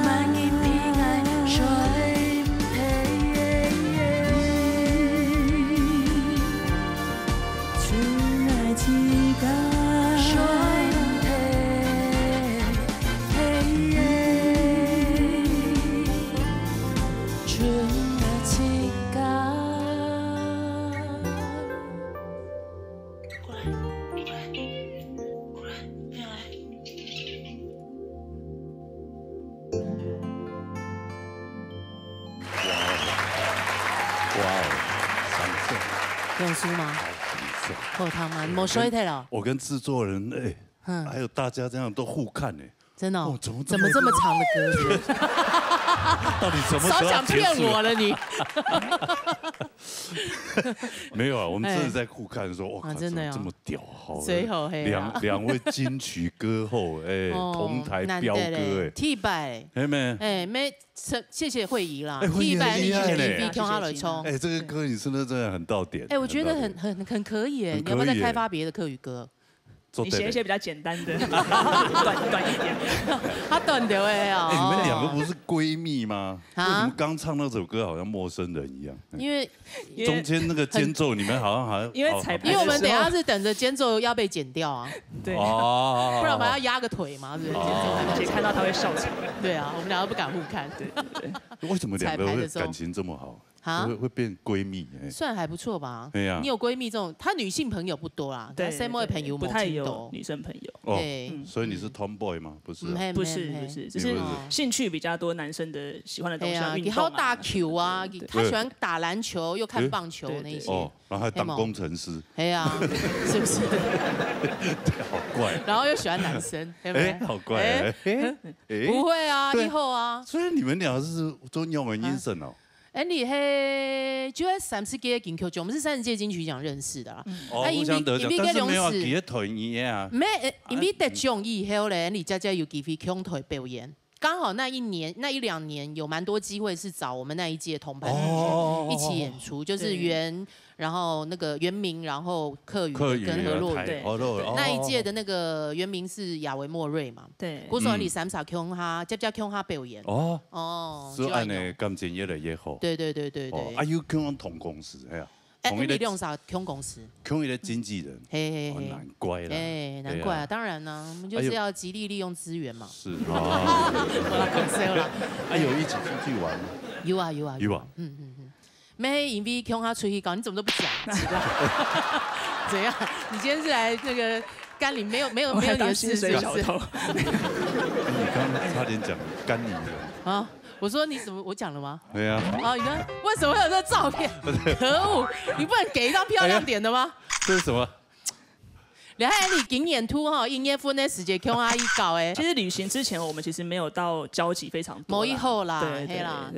万一用书吗？后汤吗？没水的了。我跟制作人还有大家这样都互看哎。真的怎么这么长的歌？到底什么时候少想骗我了你。没有啊，我们真的在互看说，哇，真的这么屌，好，最后两位金曲歌后，同台飙歌，替拜，没，谢谢慧仪啦，替拜你去听他来冲，这个歌你真的很到点，我觉得很可以，你要不要再开发别的客语歌？你写一些比较简单的，短一点。他短的哎啊！你们两个不是闺蜜吗？为什么刚唱那首歌好像陌生人一样？因为中间那个间奏，你们好像因为我们等下是等着间奏要被剪掉啊，对，不然我们要压个腿嘛，对不对？而且看到他会笑场。对啊，我们两个不敢互看。对。为什么两个会感情这么好？会变闺蜜，算还不错吧？对呀，你有闺蜜这种，她女性朋友不多啦，对，Sam 的朋友不太有女生朋友。对，所以你是 tomboy 吗？不是，不是，只是兴趣比较多，男生的喜欢的东西，运动啊，打球啊，他喜欢打篮球，又看棒球那些。哦，然后还当工程师。哎呀，是不是？好怪。然后又喜欢男生，好怪。不会啊，以后啊。所以你们俩是中英文音声哦。你嘿，就在30届金曲奖，我们是30届金曲奖认识的啦。互相得奖，但是没有几个团员啊。没，因为得奖以后咧，你家有机会共同表演。刚好那一两年有蛮多机会是找我们那一届同班同学一起演出，就是然后那个原名，然后客语跟何洛雨。那一届的那个原名是亚维莫瑞嘛？对。古时候你三傻 Q 他，接共他表演。哦，所以按呢感情越来越好。对。啊，有跟同公司哎呀。你用啥 Q 公司 ？Q 的经纪人，难怪啦。难怪啊，当然啦，我们就是要极力利用资源嘛。是啊，有一起出去玩吗？有啊。没因为 Q 他出去搞，你怎么都不讲？怎样？你今天是来那个甘霖没有你的事是不是？你刚刚差点讲甘霖的啊。我说你怎么？我讲了吗？对啊。你看为什么会有这照片？可恶！你不能给一张漂亮点的吗？这是什么？你看你今年突音乐分的时间 Q 阿姨搞哎。其实旅行之前我们其实没有到交集非常多。某一后啦，对啦。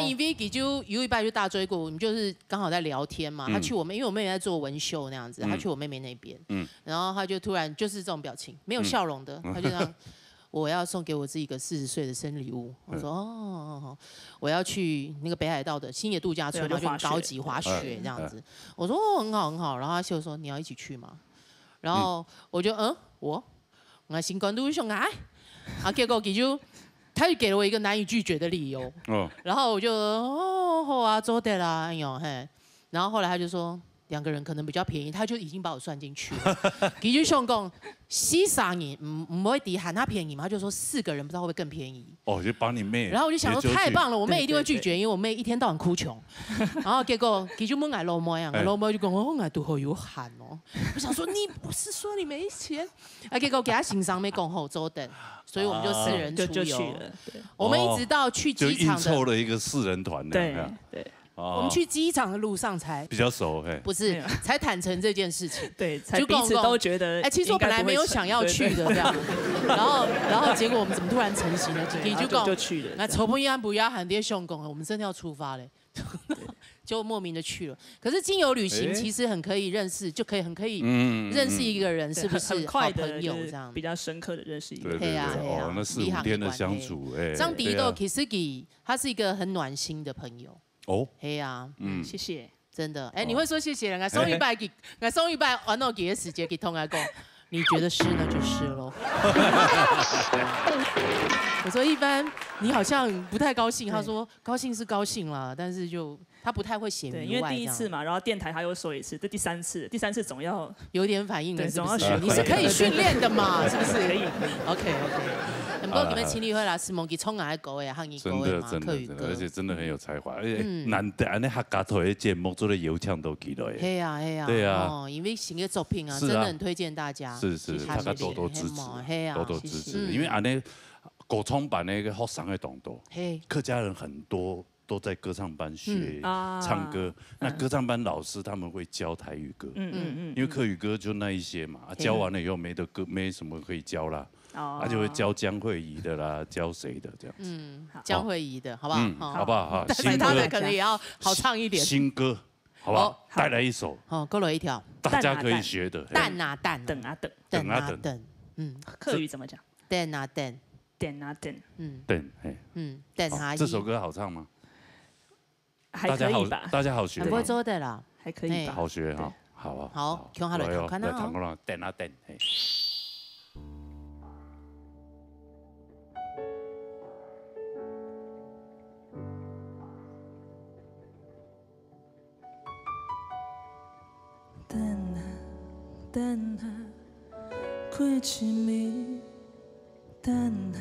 因为就有一拜就大追过，我们就是刚好在聊天嘛。他去因为我妹妹在做纹绣那样子，他去我妹妹那边，然后他就突然就是这种表情，没有笑容的，他就这样。我要送给我自己一个40岁的生日礼物。我说我要去那个北海道的星野度假村，然后就高级滑雪这样子。我说很好。然后他就说你要一起去吗？然后我就我新冠都上来，结果他就给了我一个难以拒绝的理由。然后我就好啊，做得啦，哎呦嘿。然后后来他就说2个人可能比较便宜，他就已经把我算进去了。其实想讲，43年不会比喊他便宜嘛？他就说4个人不知道会不会更便宜。就把你妹。然后我就想说太棒了，我妹一定会拒绝，因为我妹一天到晚哭穷。然后结果其实我爱老妹啊，老妹就讲我爱都好有喊哦。我想说你不是说你没钱？结果给他欣赏没讲好周等，所以我们就4人出游。去了。我们一直到去机场就硬凑了一个4人团的。对。我们去机场的路上才比较熟，不是才坦诚这件事情，对，才彼此都觉得，其实我本来没有想要去的这样，然后结果我们怎么突然成型了？就去了。那仇朋安不要喊爹兄公，我们真的要出发嘞，就莫名的去了。可是经由旅行其实很可以认识，就可以很可以认识一个人，是不是好朋友这样？比较深刻的认识一个人。对啊，那4、5天的相处，张迪豆 Kisiki 他是一个很暖心的朋友。嘿呀，谢谢，真的，你会说谢谢人家送一拜玩到几个时间给同来讲，你觉得是那就是喽。我说一般你好像不太高兴，他说高兴是高兴啦，但是就他不太会写明外，因为第1次嘛，然后电台他又说1次，这第3次总要有点反应了，总要学，你是可以训练的嘛，是不是？可以 ，OK。不过你们情侣会啦，是蒙吉冲来狗诶，汉语狗诶嘛，客语歌，而且真的很有才华，而且难得安尼客家头的节目做的油腔都起来。嘿呀，对啊，因为新的作品啊，真的很推荐大家。是，大家多多支持，多多支持，因为安尼古装版那个好上的动作，客家人很多都在歌唱班学唱歌。那歌唱班老师他们会教台语歌，因为客语歌就那一些嘛，教完了以后没得歌，没什么可以教啦。他就会教江慧仪的啦，教谁的这样子。江慧仪的好不好？好不好？但是他的可能也要好唱一点。新歌，好不好？带来一首。勾了一条。大家可以学的。等啊等，等啊等，等啊等。客语怎么讲？等啊等，等啊等。等，等啊。这首歌好唱吗？还可以吧。大家好学。不会做的啦，还可以。好学哈，好啊。好，听下来看看啊。等啊等。等啊，过一暝，等啊，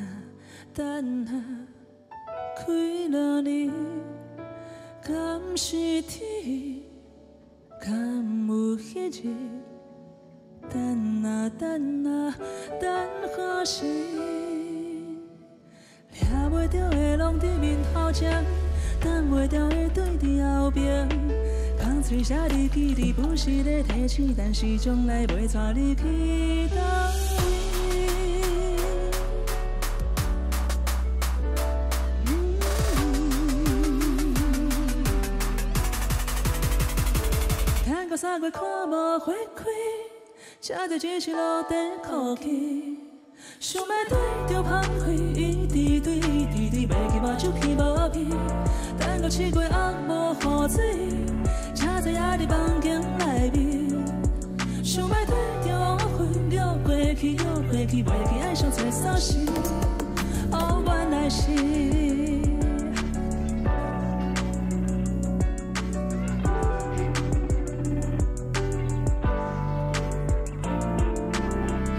等啊，开了你，敢是天，敢有迄日？等啊，等啊，等何时？抓袂着的拢伫面头前，等袂着的对伫后边。讲嘴写日记，你不是咧提醒，但是将来袂带你去倒位。等到3月看无花开，才着只是落地哭泣。想要对着芳开，一直对，一直袂记目睭去无片。等到7月暗无雨水。车在也伫房间内面，想要对着乌云绕过去，绕过去，袂记爱上找锁匙。哦，原来是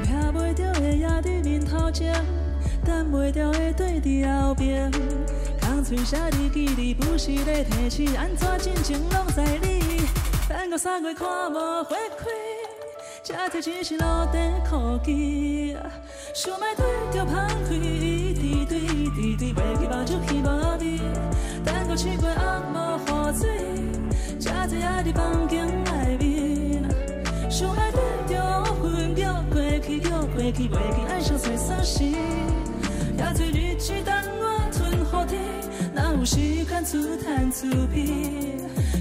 抓袂着的也伫面头前，等袂着的对伫后边。讲嘴写日记，你不是咧提醒，安怎真情拢在你。等到3月看无花开，才着只是落地哭泣。想要对着芳开，一直对，一直对，袂记目睭去无味。等到7月暗无雨水，才着也伫房间内面。想要对着乌云绕过去，绕过去，袂记爱上找锁匙。也做日子等我吞雨天。哪有时间自叹自悲？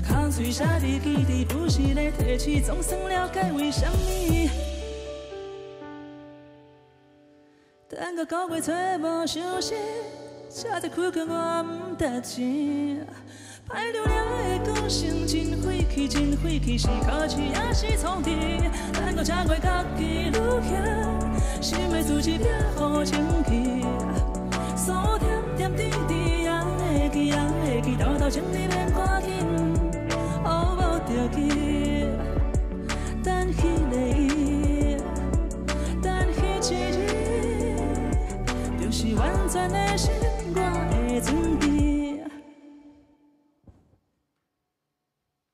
靠嘴写日记，你不是咧提起，总算了解为什么？等到9月找无消息，才知开讲我唔值钱。歹流了的歌声真废气，真废气，是可耻也是创治。等到7月家己愈嫌，心的自己变好清气。所点点滴滴也会记，也会记，豆豆情你免赶紧，哦无着急，等迄个伊，等迄一日，就是完全的心我的准备。